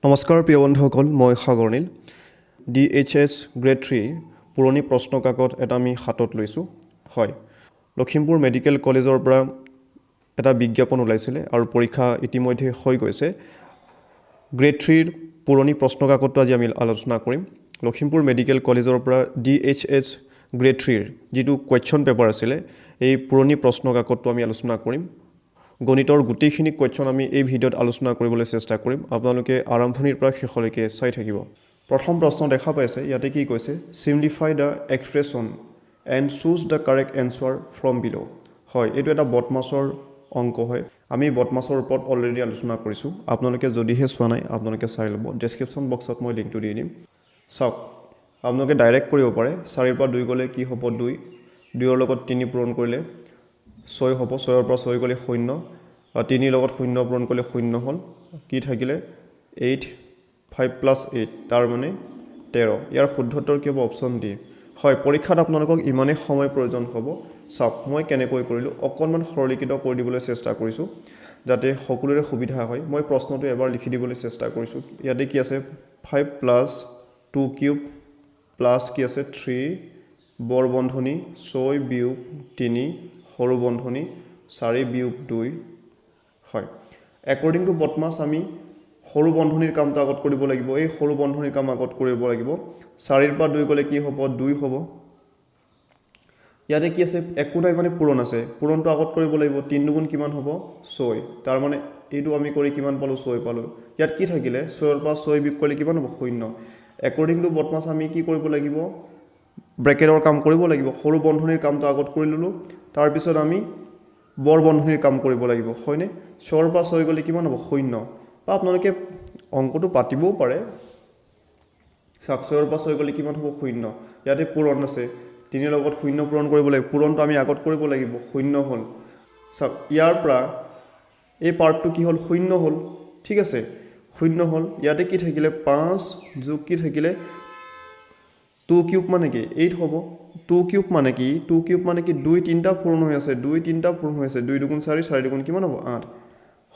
নমস্কাৰ প্ৰিয় বন্ধুসকল, মই সাগৰনীল। DHS গ্ৰেড 3 পুৰণি প্ৰশ্ন কাকত এটা আমি হাতত লৈছোঁ। হয়, লখিমপুৰ মেডিকেল কলেজৰ পৰা এটা বিজ্ঞাপন ওলাইছিলে আৰু পৰীক্ষা ইতিমধ্যে হৈ গৈছে। গ্ৰেড 3 পুৰণি প্ৰশ্ন কাকতটো আজি আমি আলোচনা কৰিম। লখিমপুৰ মেডিকেল কলেজৰ পৰা DHS গ্ৰেড 3 যিটো কুৱেশ্যন পেপাৰ আছিলে, এই পুৰণি প্ৰশ্ন কাকতটো আমি আলোচনা কৰিম। গণিতৰ গোটেইখিনি কুৱেশ্যন আমি এই ভিডিঅ'ত আলোচনা কৰিবলৈ চেষ্টা কৰিম। আপোনালোকে আৰম্ভণিৰ পৰা শেষলৈকে চাই থাকিব। প্ৰথম প্ৰশ্ন দেখা পাইছে, ইয়াতে কি কৈছে, simplify the expression and choose the correct answer from below'. হয়, এইটো এটা বদমাছৰ অংক হয়। আমি বদমাছৰ ওপৰত অলৰেডি আলোচনা কৰিছোঁ। আপোনালোকে যদিহে চোৱা নাই, আপোনালোকে চাই ল'ব। ডেছক্ৰিপশ্যন বক্সত মই লিংকটো দি দিম। চাওক, আপোনালোকে ডাইৰেক্ট কৰিব পাৰে। 4ৰ পৰা 2 গ'লে কি হ'ব? 2। 2ৰ লগত 3 পূৰণ কৰিলে 6 হ'ব। 6ৰ পৰা 6 গ'লে 0। 3ৰ লগত 0 পূৰণ কৰিলে 0 হ'ল। কি থাকিলে? 8। 5 + 8 তাৰ মানে 13। ইয়াৰ শুদ্ধতৰ কি হ'ব? Option D. হয়, পৰীক্ষাত আপোনালোকক ইমানেই সময় প্ৰয়োজন হ'ব। চাওক, মই কেনেকৈ কৰিলোঁ, অকণমান সৰলীকৃত কৰি দিবলৈ চেষ্টা কৰিছোঁ যাতে সকলোৰে সুবিধা হয়। মই প্ৰশ্নটো এবাৰ লিখি দিবলৈ চেষ্টা কৰিছোঁ। ইয়াতে কি আছে? 5 + 2 কিউব প্লাছ কি আছে? 3 বৰ বন্ধনী 6 বিয়োগ 3 সৰু বন্ধনী 4 বিয়োগ 2। হয়, একৰ্ডিং টু বদমাছ আমি সৰু বন্ধনীৰ কামটো আগত কৰিব লাগিব। এই সৰু বন্ধনীৰ কাম আগত কৰিব লাগিব। 4ৰ পৰা 2 গ'লে কি হ'ব? 2 হ'ব। ইয়াতে কি আছে? একো নাই মানে পূৰণ আছে। পূৰণটো আগত কৰিব লাগিব। 3 দুগুণ কিমান হ'ব? 6। তাৰ মানে এইটো আমি কৰি কিমান পালোঁ? 6 পালোঁ। ইয়াত কি থাকিলে? 6ৰ পৰা 6 বিয়োগ কৰিলে কিমান হ'ব? 0। একৰ্ডিং টু বদমাছ আমি কি কৰিব লাগিব? ব্ৰেকেটৰ কাম কৰিব লাগিব। সৰু বন্ধনীৰ কামটো আগত কৰি ল'লোঁ। তাৰপিছত আমি বৰ বন্ধনীৰ কাম কৰিব লাগিব, হয়নে? 6ৰ পৰা 6 গ'লে কিমান হ'ব? 0। বা আপোনালোকে অংকটো পাতিবও পাৰে। চাওক, 6ৰ পৰা 6 গ'লে কিমান হ'ব? 0। ইয়াতে পূৰণ আছে। 3ৰ লগত 0 পূৰণ কৰিব লাগিব। পূৰণটো আমি আগত কৰিব লাগিব। 0 হ'ল। চাওক, ইয়াৰ পৰা এই পাৰ্টটো কি হ'ল? 0 হ'ল। ঠিক আছে, 0 হ'ল। ইয়াতে কি থাকিলে? 5 যোগ কি থাকিলে? 2 কিউব মানে কি? 8 হ'ব। 2 কিউব মানে কি? 2 কিউব মানে কি? 2 3টা পূৰণ হৈ আছে। 2 3টা পূৰণ হৈ আছে। 2 দুগুণ 4, 4 দুগুণ কিমান হ'ব? 8।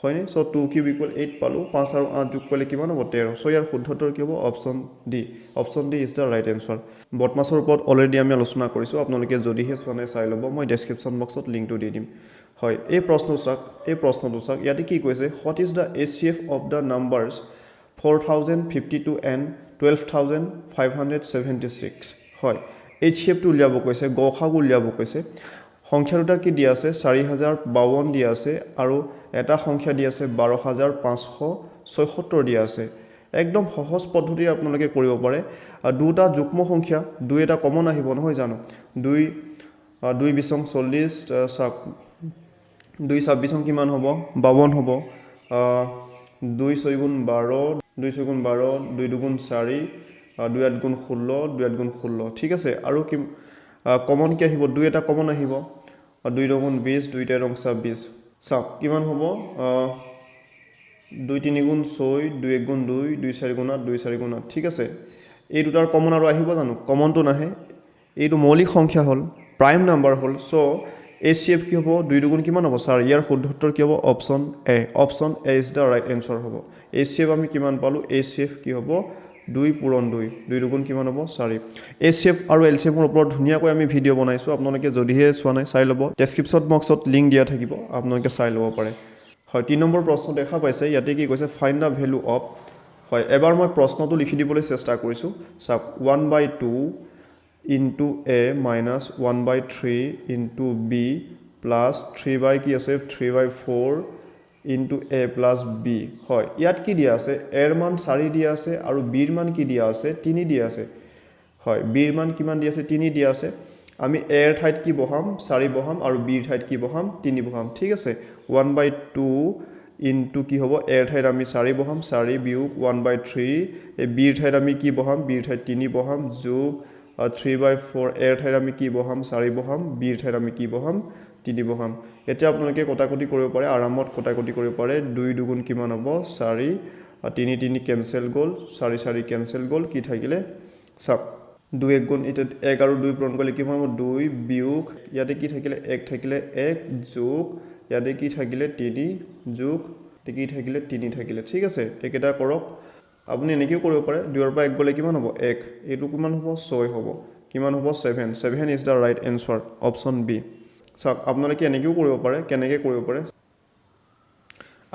হয়নে? চ' 2 কিউব = 8 পালোঁ। 5 আৰু 8 যোগ কৰিলে কিমান হ'ব? 13। চ' ইয়াৰ শুদ্ধতৰ কি হ'ব? Option D. Option D is the right answer. বদমাছৰ ওপৰত অলৰেডি আমি আলোচনা কৰিছোঁ। আপোনালোকে যদিহে চোৱা নাই চাই ল'ব। মই ডেছক্ৰিপশ্যন বক্সত লিংকটো দি দিম। হয়, এই প্ৰশ্নটো চাওক। ইয়াতে কি কৈছে? What is the HCF of the numbers 4052 and 12576? হয়, HCFটো উলিয়াব কৈছে, গসাগু উলিয়াব কৈছে। সংখ্যা দুটা কি দিয়া আছে? 4052 দিয়া আছে আৰু এটা সংখ্যা দিয়া আছে 12576 দিয়া আছে। একদম সহজ পদ্ধতি আপোনালোকে কৰিব পাৰে। দুটা যুগ্ম সংখ্যা, 2 এটা কমন আহিব, নহয় জানো? 2 2 বিছং 40, চাওক 2 26 কিমান হ'ব? 52 হ'ব। 2 6 গুণ 12, 2 6 গুণ 12, 2 দুগুণ 4, 2 8 গুণ 16, 2 8 গুণ 16। ঠিক আছে, আৰু কি কমন কি আহিব? 2 এটা কমন আহিব। 2 দুগুণ 20, 2 তেৰং 26। চাওক কিমান হ'ব? 2 3 গুণ 6, 2 1 গুণ 2, 2 4 গুণ 8, 2 4 গুণ 8। ঠিক আছে, এই দুটাৰ কমন আৰু আহিব জানো? কমনটো নাহে। এইটো মৌলিক সংখ্যা হ'ল, প্ৰাইম নাম্বাৰ হ'ল। চ' HCF কি হ'ব? 2 দুগুণ কিমান হ'ব? 4। ইয়াৰ শুদ্ধতৰ কি হ'ব? Option A. Option A is the right answer হ'ব। HCF আমি কিমান পালোঁ? HCF কি হ'ব? 2 পূৰণ 2। 2 দুগুণ কিমান হ'ব? 4। HCF আৰু LCMৰ ওপৰত ধুনীয়াকৈ আমি ভিডিঅ' বনাইছোঁ। আপোনালোকে যদিহে চোৱা নাই চাই ল'ব। ডেছক্ৰিপশ্যন বক্সত লিংক দিয়া থাকিব, আপোনালোকে চাই ল'ব পাৰে। হয়, 3 নম্বৰ প্ৰশ্ন দেখা পাইছে। ইয়াতে কি কৈছে? Find the value of. হয়, এবাৰ মই প্ৰশ্নটো লিখি দিবলৈ চেষ্টা কৰিছোঁ। চাওক, 1/2 into a minus 1/3 into b plus 3 কি আছে? 3/4 ইনটু a প্লাছ b। হয়, ইয়াত কি দিয়া আছে? এৰ মান 4 দিয়া আছে আৰু বিৰ মান কি দিয়া আছে? 3 দিয়া আছে। হয়, বিৰ মান কিমান দিয়া আছে? 3 দিয়া আছে। আমি এৰ ঠাইত কি বহাম? 4 বহাম আৰু বিৰ ঠাইত কি বহাম? 3 বহাম। ঠিক আছে, 1/2 ইনটু কি হ'ব? এৰ ঠাইত আমি 4 বহাম, 4 বিয়োগ 1/3। এই বিৰ ঠাইত আমি কি বহাম? বিৰ ঠাইত 3 বহাম, যোগ 3/4। এৰ ঠাইত আমি কি বহাম? 4 বহাম, বিৰ ঠাইত আমি কি বহাম? 3 বহাম। এতিয়া আপোনালোকে কটাকটি কৰিব পাৰে, আৰামত কটাকটি কৰিব পাৰে। 2 দুগুণ কিমান হ'ব? 4। 3 3 কেঞ্চেল গ'ল, 4 4 কেঞ্চেল গ'ল। কি থাকিলে? চাওক, 2 1 গুণ, এতিয়া 1 আৰু 2 পূৰণ কৰিলে কিমান হ'ব? 2 বিয়োগ, ইয়াতে কি থাকিলে? 1 থাকিলে, 1 যোগ, ইয়াতে কি থাকিলে? 3 যোগ, কি থাকিলে? 3 থাকিলে। ঠিক আছে, এইকেইটা কৰক। আপুনি এনেকৈও কৰিব পাৰে 2ৰ পৰা 1 গ'লে কিমান হ'ব 1 এইটো কিমান হ'ব 6 হ'ব কিমান হ'ব 7 7 is the right answer option B চাওক আপোনালোকে এনেকৈও কৰিব পাৰে কেনেকৈ কৰিব পাৰে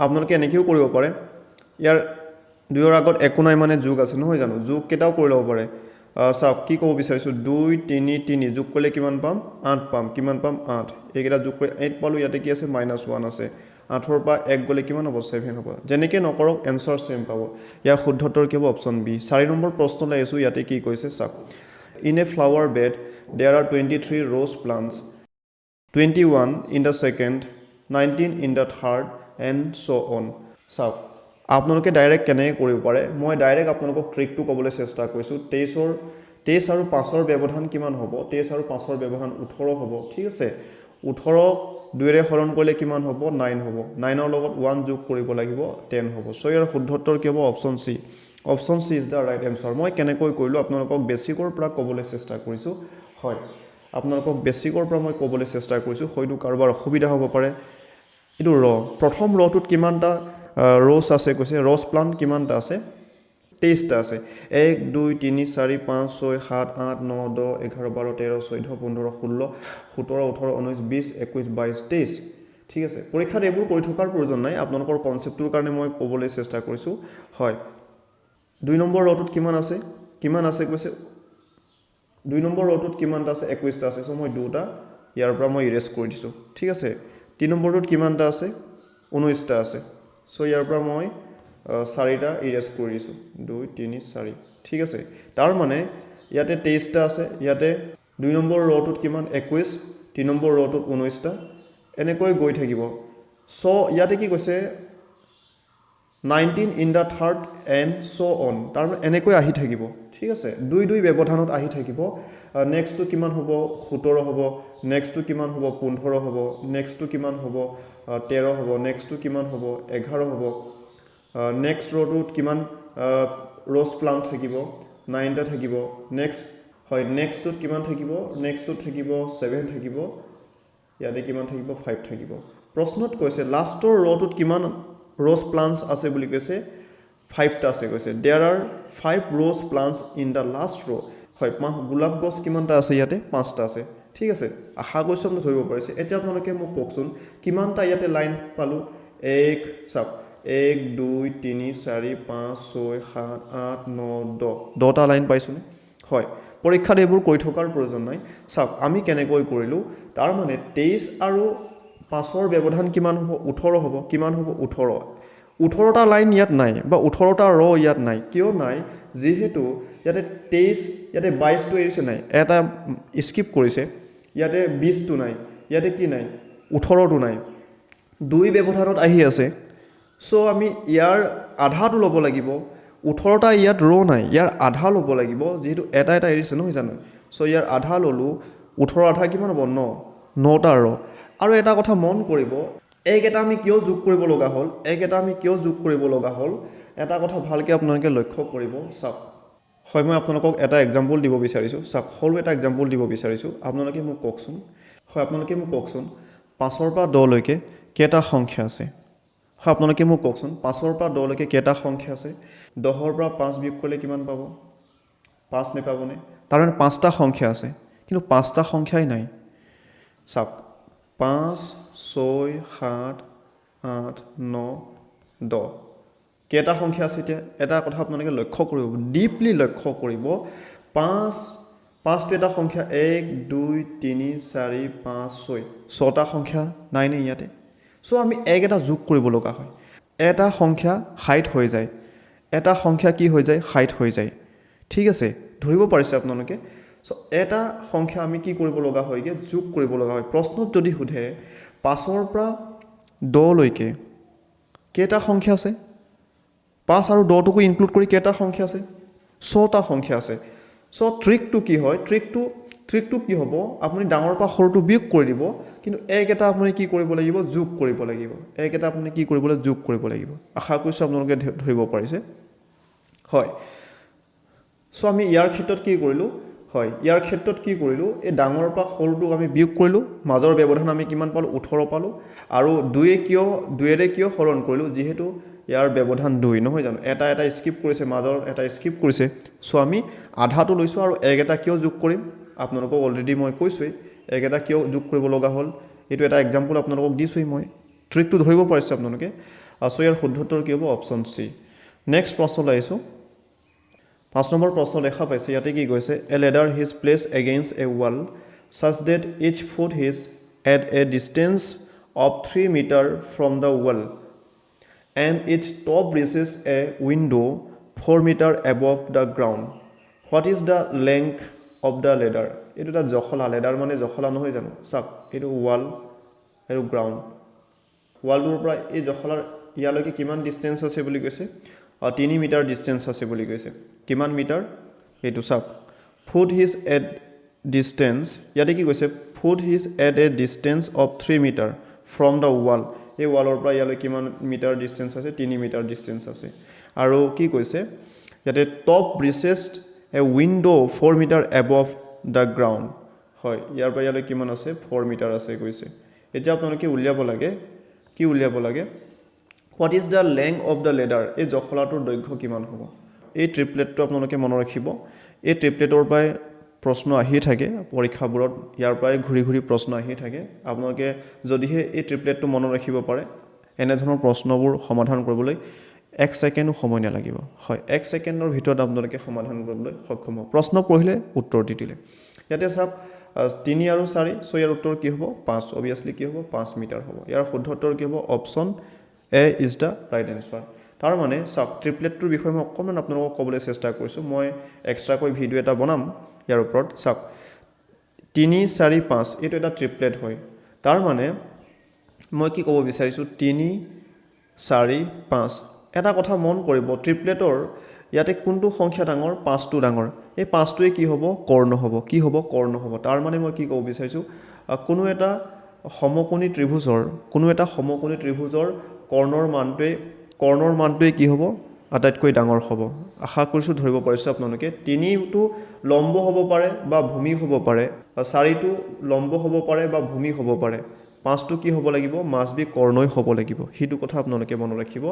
আপোনালোকে এনেকৈও কৰিব পাৰে ইয়াৰ 2ৰ আগত একো নাই মানে যোগ আছে নহয় জানো যোগ কেইটাও কৰি ল'ব পাৰে চাওক কি ক'ব বিচাৰিছোঁ 2 3 3 যোগ কৰিলে কিমান পাম 8 পাম কিমান পাম 8 এইকেইটা যোগ কৰি 8 পালোঁ ইয়াতে কি আছে -1 আছে 8ৰ পৰা 1 গ'লে কিমান হ'ব 7 হ'ব যেনেকৈ নকৰক এনচাৰ চেম পাব ইয়াৰ শুদ্ধতৰ কি হ'ব অপশ্যন বি 4 নম্বৰ প্ৰশ্নলৈ আহিছোঁ ইয়াতে কি কৈছে চাওক in a flower bed there are 23 rose plants 21 in the second 19 in the third and so' on চাওক আপোনালোকে ডাইৰেক্ট কেনেকৈ কৰিব পাৰে মই ডাইৰেক্ট আপোনালোকক ট্ৰিকটো ক'বলৈ চেষ্টা কৰিছোঁ 23 আৰু 5ৰ ব্যৱধান কিমান হ'ব 23 আৰু 5ৰ ব্যৱধান 18 হ'ব ঠিক আছে 18ক 2ৰে হৰণ কৰিলে কিমান হ'ব 9 হ'ব 9ৰ লগত 1 যোগ কৰিব লাগিব 10 হ'ব ছ' ইয়াৰ শুদ্ধতৰ কি হ'ব option C option C is the right answer মই কেনেকৈ কৰিলোঁ আপোনালোকক বেছিকৰ পৰা ক'বলৈ চেষ্টা কৰিছোঁ হয় আপোনালোকক বেছিকৰ পৰা মই ক'বলৈ চেষ্টা কৰিছোঁ হয়তো কাৰোবাৰ অসুবিধা হ'ব পাৰে এইটো প্ৰথম ৰটোত কিমানটা ৰ'জ আছে কৈছে ৰ'জ প্লাণ্ট কিমানটা আছে 23টা আছে 1 2 3 4 5 6 7 8 9 10 11 12 13 14 15 16 17 18 19 20 21 22 23 ঠিক আছে পৰীক্ষাত এইবোৰ কৰি থকাৰ প্ৰয়োজন নাই আপোনালোকৰ কনচেপ্টটোৰ কাৰণে মই ক'বলৈ চেষ্টা কৰিছোঁ হয় 2 নম্বৰ ৰটোত কিমান আছে কৈছে 2 নম্বৰ ৰটোত কিমানটা আছে 21টা আছে চ' মই দুটা ইয়াৰ পৰা মই ইৰেজ কৰি দিছোঁ ঠিক আছে 3 নম্বৰটোত কিমানটা আছে 19টা আছে চ' ইয়াৰ পৰা মই 4টা ইৰেজ কৰি দিছোঁ 2 3 4 ঠিক আছে তাৰ মানে ইয়াতে 23টা আছে ইয়াতে 2 নম্বৰ ৰটোত কিমান 21 3 নম্বৰ ৰটোত 19টা এনেকৈ গৈ থাকিব চ' ইয়াতে কি কৈছে 19 in the third and so' on তাৰমানে এনেকৈ আহি থাকিব ঠিক আছে 2 ব্যৱধানত আহি থাকিব নেক্সটটো কিমান হ'ব 17 হ'ব নেক্সটটো কিমান হ'ব 15 হ'ব নেক্সটটো কিমান হ'ব 13 হ'ব নেক্সটটো কিমান হ'ব 11 হ'ব নেক্সট ৰটোত কিমান ৰ'জ প্লাণ্ট থাকিব 9টা থাকিব নেক্সট হয় নেক্সটটোত কিমান থাকিব নেক্সটটোত থাকিব 7 থাকিব ইয়াতে কিমান থাকিব 5 থাকিব প্ৰশ্নত কৈছে লাষ্টৰ ৰটোত কিমান ৰ'জ প্লাণ্টছ আছে বুলি কৈছে 5টা আছে কৈছে there are 5 rose plants in the last row' হয় গোলাপ গছ কিমানটা আছে ইয়াতে 5টা আছে ঠিক আছে আশা কৰিছোঁ আপুনি ধৰিব পাৰিছে এতিয়া আপোনালোকে মোক কওকচোন কিমানটা ইয়াতে লাইন পালোঁ 1 চাওক 1 2 3 4 5 6 7 8 9 10টা লাইন পাইছোঁনে হয় পৰীক্ষাত এইবোৰ কৰি থকাৰ প্ৰয়োজন নাই চাওক আমি কেনেকৈ কৰিলোঁ তাৰ মানে 23 আৰু 5ৰ ব্যৱধান কিমান হ'ব 18 হ'ব কিমান হ'ব 18টা লাইন ইয়াত নাই বা 18টা ৰ ইয়াত নাই কিয় নাই যিহেতু ইয়াতে 23 ইয়াতে 22টো এৰিছে নাই এটা স্কিপ কৰিছে ইয়াতে 20টো নাই ইয়াতে কি নাই 18টো নাই 2 ব্যৱধানত আহি আছে চ' আমি ইয়াৰ আধাটো ল'ব লাগিব 18টা ইয়াত ৰ নাই ইয়াৰ আধা ল'ব লাগিব যিহেতু এটা এৰিছে নহয় জানো চ' ইয়াৰ আধা ল'লোঁ 18 আধা কিমান হ'ব 9টা ৰ আৰু এটা কথা মন কৰিব এইকেইটা আমি কিয় যোগ কৰিব লগা হ'ল এটা কথা ভালকৈ আপোনালোকে লক্ষ্য কৰিব চাওক হয় মই আপোনালোকক এটা এক্সাম্পল দিব বিচাৰিছোঁ চাওক সৰু এটা এক্সাম্পল দিব বিচাৰিছোঁ আপোনালোকে মোক কওকচোন 5ৰ পৰা 10লৈকে কেইটা সংখ্যা আছে হয় আপোনালোকে মোক কওকচোন 5ৰ পৰা 10লৈকে কেইটা সংখ্যা আছে 10ৰ পৰা 5 বিয়োগ কৰিলে কিমান পাব 5 নেপাবনে তাৰমানে 5টা সংখ্যা আছে কিন্তু 5টা সংখ্যাই নাই চাওক 5 6 7 8 9 10 কেইটা সংখ্যা আছে এতিয়া এটা কথা আপোনালোকে লক্ষ্য কৰিব ডিপলি লক্ষ্য কৰিব 5টো এটা সংখ্যা 1 2 3 4 5 6টা সংখ্যা নাই নে ইয়াতে চ' আমি এটা যোগ কৰিব লগা হয় এটা সংখ্যা হাইট হৈ যায় এটা সংখ্যা কি হৈ যায় হাইট হৈ যায় ঠিক আছে ধৰিব পাৰিছে আপোনালোকে চ' এটা সংখ্যা আমি কি কৰিব লগা হয়গৈ যোগ কৰিব লগা হয় প্ৰশ্নত যদি সোধে 5ৰ পৰা 10লৈকে কেইটা সংখ্যা আছে 5 আৰু 10টোকো ইনক্লুড কৰি কেইটা সংখ্যা আছে 6টা সংখ্যা আছে চ' ট্ৰিকটো কি হয় ট্ৰিকটো কি হ'ব আপুনি ডাঙৰ পৰা সৰুটো বিয়োগ কৰি দিব কিন্তু এটা আপুনি কি কৰিব লাগিব যোগ কৰিব লাগিব এটা আপুনি কি কৰিব লাগিব যোগ কৰিব লাগিব আশা কৰিছোঁ আপোনালোকে ধৰিব পাৰিছে হয় চ' আমি ইয়াৰ ক্ষেত্ৰত কি কৰিলোঁ এই ডাঙৰ পৰা সৰুটোক আমি বিয়োগ কৰিলোঁ মাজৰ ব্যৱধান আমি কিমান পালোঁ 18 পালোঁ আৰু 2ৰে কিয় হৰণ কৰিলোঁ যিহেতু ইয়াৰ ব্যৱধান 2 নহয় জানো এটা এটা স্কিপ কৰিছে মাজৰ এটা স্কিপ কৰিছে সো আমি আধাটো লৈছো আৰু এক এটা কিয় যোগ কৰিম আপোনালোকক অলৰেডি মই কৈছোই এক এটা কিয় যোগ কৰিব লগা হ'ল এটো এটা एग्जांपल আপোনালোকক দিছোই মই ট্ৰিকটো ধৰিব পাৰিছে আপোনালোকে সো ইয়াৰ শুদ্ধ উত্তৰ কি হ'ব অপচন সি নেক্সট প্ৰশ্ন লাইছো 5 নম্বৰ প্ৰশ্ন দেখা পাইছে ইয়াতে কি কৈছে এ ladder is placed against a wall such that each foot is at a distance of 3 meter from the wall and its top reaches a window 4 meter above the ground. What is the length of the ladder? It is a জখলা ladder মানে জখলা নহয় জানো চাক এটো wall আৰু ground wall ৰ পৰা এই জখলাৰ ইয়ালৈকে কিমান ডিসটেন্স আছে বুলি কৈছে 3 মিটাৰ ডিসটেন্স আছে বুলি কৈছে কিমান মিটাৰ এটো চাক foot is at distance ইয়াতে কি কৈছে foot is at a distance of 3 meter from the wall এই ওয়ালৰ পৰা ইয়ালৈ কিমান মিটাৰ ডিসটেন্স আছে 3 মিটাৰ ডিসটেন্স আছে আৰু কি কৈছে ইয়াতে top reaches a window 4 meter above the ground হয় ইয়াৰ পৰা ইয়ালৈ কিমান আছে 4 মিটাৰ আছে কৈছে এতিয়া আপোনালোকে উলিয়াব লাগে কি উলিয়াব লাগে what is the length of the ladder এই জখলাটোৰ দৈৰ্ঘ্য কিমান হ'ব এই ট্ৰিপলেটটো আপোনালোকে মনত ৰাখিব এই ট্ৰিপলেটৰ পৰাই প্ৰশ্ন আহি থাকে পৰীক্ষাবোৰত ইয়াৰ পৰাই ঘুৰি ঘুৰি প্ৰশ্ন আহি থাকে আপোনালোকে যদিহে এই ট্ৰিপলেটটো মনত ৰাখিব পাৰে এনে ধৰণৰ প্ৰশ্নবোৰ সমাধান কৰিবলৈ 1 সেকেন্ডও সময় নালাগিব হয় 1 সেকেন্ডৰ ভিতৰত আপোনালোকে সমাধান কৰিবলৈ সক্ষম হ'ব প্ৰশ্ন পঢ়িলে উত্তৰ দি দিলে ইয়াতে চাওক 3 আৰু 4 সো ইয়াৰ উত্তৰ কি হ'ব 5 অবিয়াসলি কি হ'ব 5 মিটাৰ হ'ব ইয়াৰ শুদ্ধ উত্তৰ কি হ'ব option A is the right answer তাৰ মানে চাওক ট্ৰিপলেটটোৰ বিষয়ে মই অকমান আপোনালোকক ক'বলৈ চেষ্টা কৰিছো মই এক্সট্ৰা কৈ ভিডিও এটা বনাম ইয়াৰ ওপৰত চাওক 3 4 5 এটো এটা ট্ৰিপলেট হয় তাৰ মানে মই কি ক'ব বিচাৰিছো 3 4 5 এটা কথা মন কৰিব ট্ৰিপলেটৰ ইয়াতে কোনটো সংখ্যা ডাঙৰ 5টো ডাঙৰ এই 5টোৱে কি হ'ব কৰ্ণ হ'ব কি হ'ব কৰ্ণ হ'ব তাৰ মানে মই কি ক'ব বিচাৰিছো কোনো এটা সমকোণী ত্ৰিভুজৰ কৰ্ণৰ মানটোৱে কি হ'ব আটাইতকৈ ডাঙৰ হ'ব আশা কৰিছো ধৰিব পাৰিছে আপোনালোকে 3টো লম্ব হ'ব পাৰে বা ভূমি হ'ব পাৰে বা 4টো লম্ব হ'ব পাৰে বা ভূমি হ'ব পাৰে 5টো কি হ'ব লাগিব মাছ বি কৰ্ণই হ'ব লাগিব হিটো কথা আপোনালোকে মনত ৰাখিব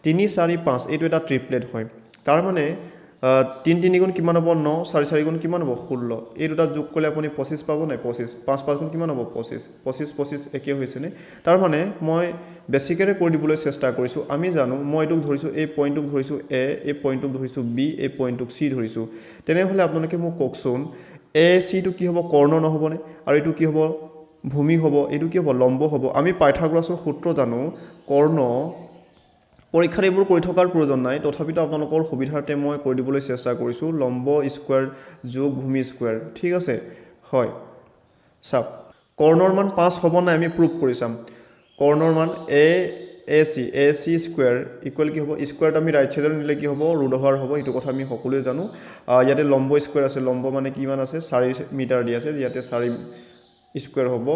3 4 5 এটো এটা ট্ৰিপলেট হয় তাৰ মানে 3 3 গুণ কিমান হ'ব 9 4 4 গুণ কিমান হ'ব 16 এই দুটা যোগ কৰিলে আপুনি 25 পাব নাই 25 5 5 গুণ কিমান হ'ব 25 একে হৈছে নে তাৰ মানে মই বেসিকৰে কৰি দিবলৈ চেষ্টা কৰিছো আমি জানো মই এটোক ধৰিছো এই পইণ্টক ধৰিছো এ এই পইণ্টক ধৰিছো বি এই পইণ্টক সি ধৰিছো তেনে হলে আপোনালোকে মোক কওকচোন এ সি টো কি হ'ব কৰ্ণ নহবনে আৰু এটো কি হ'ব ভূমি হ'ব এটো কি হ'ব লম্ব হ'ব আমি পাইথাগোৰাছৰ সূত্ৰ জানো কৰ্ণ পৰীক্ষাৰ এইবোৰ কৰি থকাৰ প্ৰয়োজন নাই তথাপিতো আপোনালোকৰ সুবিধাৰ্থে মই কৰি দিবলৈ চেষ্টা কৰিছো লম্ব স্কয়াৰ যোগ ভূমি স্কয়াৰ ঠিক আছে হয় চাওক কৰ্ণৰ মান 5 হ'ব না আমি প্ৰুভ কৰি চাম কৰ্ণৰ মান AC স্কয়াৰ ইকুৱেল কি হ'ব স্কয়াৰটো আমি ৰাইট সাইডত নিলে কি হ'ব ৰুট ওভাৰ হ'ব এটো কথা আমি সকলোৱে জানো ইয়াতে লম্ব স্কয়াৰ আছে লম্ব মানে কিমান আছে 4 মিটাৰ দি আছে ইয়াতে 4 স্কয়াৰ হ'ব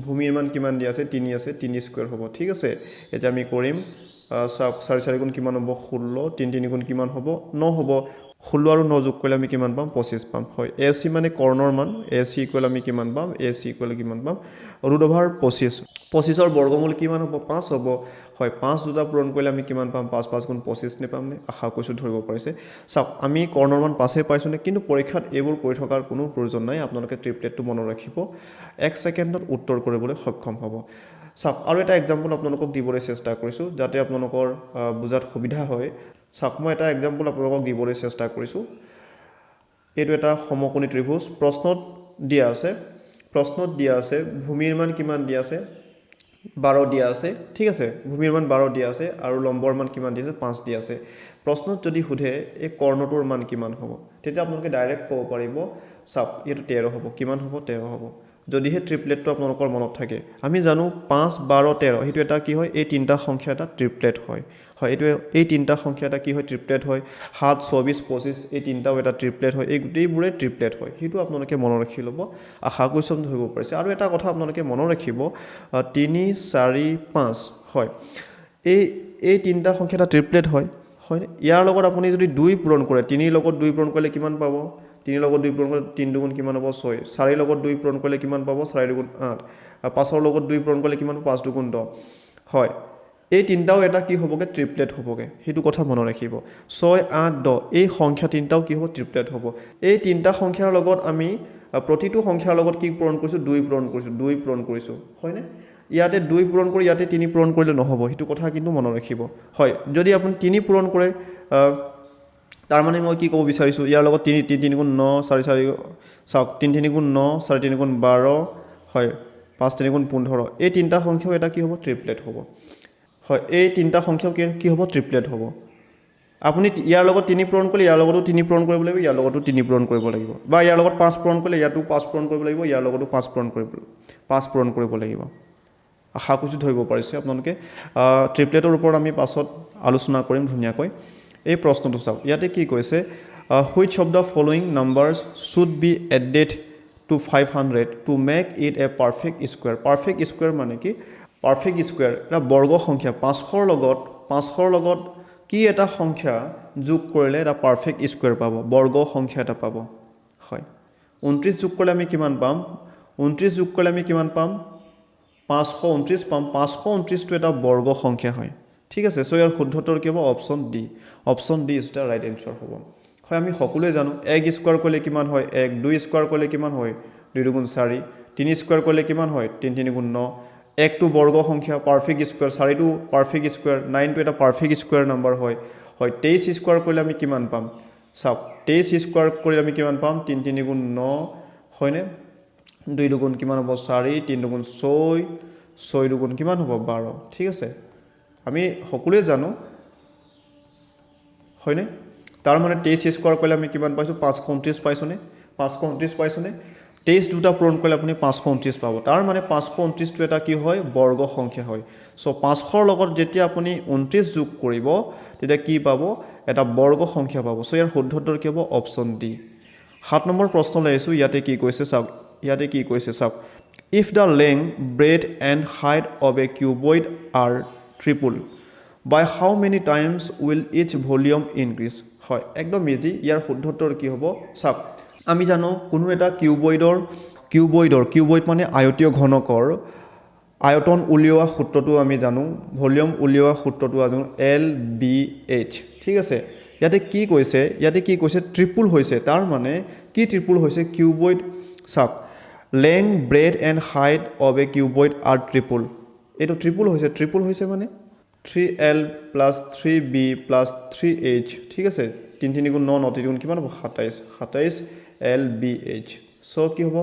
ভূমিৰ মান কিমান দি আছে 3 আছে 3 স্কয়াৰ হ'ব ঠিক আছে এটা আমি কৰিম 4 4 গুণ কিমান হ'ব 16 3 3 গুণ কিমান হ'ব 9 হ'ব 16 আৰু 9 যোগ কৰিলে আমি কিমান পাম 25 পাম হয় AC মানে কৰ্ণৰ মান AC ইকুৱেল আমি কিমান পাম AC ইকুৱেল কিমান পাম ৰুট ওভাৰ 25 ৰ বৰ্গমূল কিমান হ'ব 5 হ'ব হয় 5 দুটা পূৰণ কৰিলে আমি কিমান পাম 5 5 গুণ 25 নে পাম নে আশা কৰিছো ধৰিব পাৰিছে চাওক আমি কৰ্ণৰ মান 5 পাইছো নে কিন্তু পৰীক্ষাত এইবোৰ কৰি থকাৰ কোনো প্ৰয়োজন নাই আপোনালোকে ট্ৰিপলেটটো মনত ৰাখিব 1 সেকেন্ডত উত্তৰ কৰিবলৈ সক্ষম হ'ব চাওক আৰু এটা एग्जांपल আপোনালোকক দিবলৈ চেষ্টা কৰিছো যাতে আপোনালোকৰ বুজাত সুবিধা হয় চাওক মই এটা एग्जांपल আপোনালোকক দিবলৈ চেষ্টা কৰিছো এটো এটা সমকোণী ত্ৰিভুজ প্ৰশ্নত দিয়া আছে ভূমিৰ মান কিমান দিয়া আছে 12 দিয়া আছে ঠিক আছে ভূমিৰ মান 12 দিয়া আছে আৰু লম্বৰ মান কিমান দিয়া আছে 5 দিয়া আছে প্ৰশ্নত যদি সুধে এই কৰ্ণটোৰ মান কিমান হ'ব তেতিয়া আপোনালোকে ডাইৰেক্ট ক'ব পাৰিব চাওক এটো 13 হ'ব কিমান হ'ব 13 হ'ব যদিহে ট্ৰিপলেটটো আপোনালোকৰ মনত থাকে আমি জানো 5 12 13 হেতু এটা কি হয় এই তিনটা সংখ্যা এটা ট্ৰিপলেট হয় এটো এই তিনটা সংখ্যা এটা কি হয় ট্ৰিপলেট হয় 7 24 25 এই তিনটাও এটা ট্ৰিপলেট হয় এই গুটেইবোৰে ট্ৰিপলেট হয় হেতু আপোনালোকে মনত ৰাখি ল'ব আশা কৰিছো ধৰিব পাৰিছে আৰু এটা কথা আপোনালোকে মনত ৰাখিব 3 4 5 হয় এই তিনটা সংখ্যা এটা ট্ৰিপলেট হয় ইয়াৰ লগত আপুনি যদি 2 পূৰণ কৰে 3 লগত 2 পূৰণ কৰিলে কিমান পাব 3 লগত 2 পূৰণ কৰিলে 3 দুগুণ কিমান হ'ব 6 4 লগত 2 পূৰণ কৰিলে কিমান পাব 4 দুগুণ 8 5 ৰ লগত 2 পূৰণ কৰিলে কিমান 5 দুগুণ 10 হয় এই তিনিটাও এটা কি হ'বগে ট্ৰিপলেট হ'বগে সেইটো কথা মনত ৰাখিব 6 8 10 এই সংখ্যা তিনিটাও কি হ'ব ট্ৰিপলেট হ'ব এই তিনিটা সংখ্যাৰ লগত আমি প্ৰতিটো সংখ্যাৰ লগত কি পূৰণ কৰিছো 2 পূৰণ কৰিছো হয়নে ইয়াতে 2 পূৰণ কৰি ইয়াতে 3 পূৰণ কৰিলে নহব সেইটো কথা কিন্তু মনত ৰাখিব হয় যদি আপুনি 3 পূৰণ কৰে তাৰ মানে মই কি ক'ব বিচাৰিছো ইয়াৰ লগত 3 3 গুণ 9 4 4 চাওক 3 3 গুণ 9 4 3 গুণ 12 হয় 5 3 গুণ 15 এই তিনিটা সংখ্যাও এটা কি হ'ব ট্ৰিপলেট হ'ব হয় এই তিনিটা সংখ্যাও কি হ'ব ট্ৰিপলেট হ'ব আপুনি ইয়াৰ লগত 3 পূৰণ কৰিলে ইয়াৰ লগতো 3 পূৰণ কৰিব লাগিব ইয়াৰ লগতো 3 পূৰণ কৰিব লাগিব বা ইয়াৰ লগত 5 পূৰণ কৰিলে ইয়াতো 5 পূৰণ কৰিব লাগিব ইয়াৰ লগতো 5 পূৰণ কৰিব লাগিব আশা কৰিছো ধৰিব পাৰিছে আপোনালোকে ট্ৰিপলেটৰ ওপৰত আমি পাছত আলোচনা কৰিম ধুনিয়াকৈ এই প্ৰশ্নটো চাওক ইয়াতে কি কৈছে which of the following numbers should be added to 500 to make it a perfect square মানে কি perfect square এটা বৰ্গ সংখ্যা 500 লগত কি এটা সংখ্যা যোগ কৰিলে এটা পাৰফেক্ট স্কয়াৰ পাব বৰ্গ সংখ্যা এটা পাব হয় 29 যোগ কৰিলে আমি কিমান পাম 29 যোগ কৰিলে আমি কিমান পাম 529 পাম 529 টো এটা বৰ্গ সংখ্যা হয় ঠিক আছে সো ইয়াৰ শুদ্ধতৰ কি হ'ব option D is the right answer হ'ব হয় আমি সকলোৱে জানো 1 স্কয়াৰ কৰিলে কিমান হয় 1 2 স্কয়াৰ কৰিলে কিমান হয় 2 গুণ 4 3 স্কয়াৰ কৰিলে কিমান হয় 3 3 গুণ 9 1 টো বর্গ সংখ্যা পারফেক্ট স্কয়ার 4 টো পারফেক্ট স্কয়ার 9 টো এটা পারফেক্ট স্কয়ার নাম্বার হয় 23 স্কয়ার কৰিলে আমি কিমান পাম সব 23 স্কয়াৰ কৰিলে আমি কিমান পাম 3 3 গুণ 9 হয়নে 2 দুগুণ কিমান হ'ব 4 3 দুগুণ 6 6 দুগুণ কিমান হ'ব 12 ঠিক আছে আমি সকলোৱে জানো হয়নে তাৰ মানে 23 স্কয়াৰ কৰিলে আমি কিমান পাইছো 529 পাইছনে 529 পাইছনে 23 দুটা পূৰণ কৰিলে আপুনি 529 পাব তাৰ মানে 529 টো এটা কি হয় বৰ্গ সংখ্যা হয় সো 500 লগত যেতিয়া আপুনি 29 যোগ কৰিব তেতিয়া কি পাব এটা বৰ্গ সংখ্যা পাব সো ইয়াৰ শুদ্ধতৰ কি হ'ব অপচন ডি 7 নম্বৰ প্ৰশ্ন লৈছো ইয়াতে কি কৈছে চাওক if the length breadth and height of a cuboid are triple by how many times will each volume increase হয় একদম ইজি ইয়াৰ শুদ্ধতৰ কি হ'ব চাওক আমি জানো কোনো এটা কিউবইড মানে আয়তীয় ঘনকৰ আয়তন উলিওৱা সূত্ৰটো আমি জানো ভলিউম উলিওৱা সূত্ৰটো জানো LBH ঠিক আছে ইয়াতে কি কৈছে ট্ৰিপল হৈছে তাৰ মানে কি ট্ৰিপল হৈছে কিউবইড চাওক length breadth and height of a cuboid are triple এটো ট্রিপল হৈছে মানে 3L plus 3B plus 3H ঠিক আছে 3 3 গুণ 9 9 3 গুণ কিমান হ'ব 27 LBH সো কি হ'ব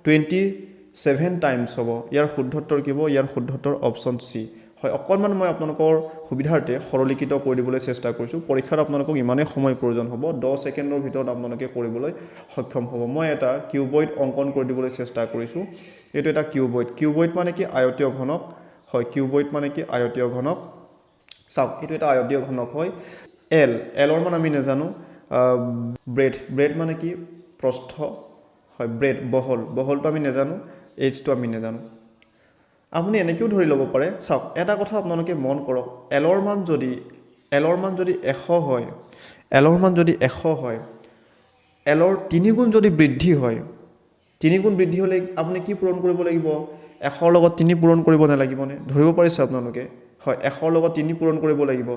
27 টাইমস হ'ব ইয়াৰ শুদ্ধতৰ কি হ'ব ইয়াৰ শুদ্ধতৰ অপচন সি হয় অকনমান মই আপোনালোকৰ সুবিধাৰ্থে সৰলীকৃত কৰি দিবলৈ চেষ্টা কৰিছো পৰীক্ষাত আপোনালোকক ইমানে সময় প্ৰয়োজন হ'ব 10 সেকেন্ডৰ ভিতৰত আপোনালোকে কৰিবলৈ সক্ষম হ'ব মই এটা কিউবইড অঙ্কন কৰি দিবলৈ চেষ্টা কৰিছো এটো এটা কিউবইড মানে কি আয়তীয় ঘনক হয় কিউবইড মানে কি আয়তীয় ঘনক চাওক এটো এটা আয়তীয় ঘনক হয় L L ৰ মান আমি নেজানো ব্ৰেড মানে কি প্ৰস্থ হয় ব্ৰেড বহলটো আমি নেজানো H টো আমি নেজানো আপুনি এনেকেও ধৰি ল'ব পাৰে চাওক এটা কথা আপোনালোকে মন কৰক L ৰ মান যদি 100 হয় L ৰ মান যদি 100 হয় L ৰ 3 গুণ যদি বৃদ্ধি হয় 3 গুণ বৃদ্ধি হলে আপুনি কি পূৰণ কৰিব লাগিব 100 লগত 3 পূৰণ কৰিব নালাগিবনে ধৰিব পাৰিছে আপোনালোকে হয় 100 লগত 3 পূৰণ কৰিব লাগিব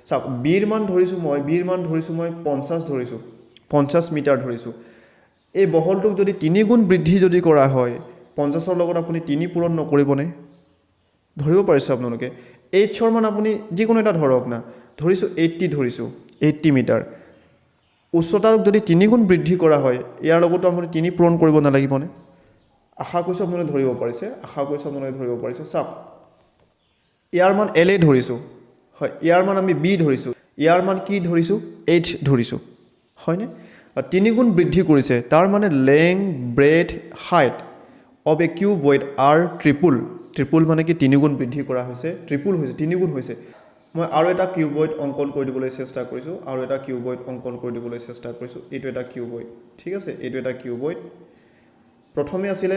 চাওক b ৰ মান ধৰিছো মই 50 ধৰিছো 50 মিটাৰ ধৰিছো এই বহলটোক যদি 3 গুণ বৃদ্ধি যদি কৰা হয় 50 ৰ লগত আপুনি 3 পূৰণ নকৰিবনে ধৰিব পাৰিছে আপোনালোকে h ৰ মান আপুনি যিকোনো এটা ধৰক না ধৰিছো 80 মিটাৰ উচ্চতাক যদি 3 গুণ বৃদ্ধি কৰা হয় ইয়াৰ লগতো আপুনি 3 পূৰণ কৰিব নালাগিবনে আশা কৰিছো আপোনালোকে ধৰিব পাৰিছে চাওক ইয়াৰ মান L ধৰিছো হয় ইয়াৰ মান আমি B ধৰিছো ইয়াৰ মান কি ধৰিছো H ধৰিছো হয়নে 3 গুণ বৃদ্ধি কৰিছে তাৰ মানে length breadth height of a cuboid are triple মানে কি 3 গুণ বৃদ্ধি কৰা হৈছে ট্ৰিপল হৈছে 3 গুণ হৈছে মই আৰু এটা কিউবইড অঙ্কন কৰি দিবলৈ চেষ্টা কৰিছো এটো এটা কিউবইড ঠিক আছে এটো এটা কিউবইড প্ৰথমে আছিল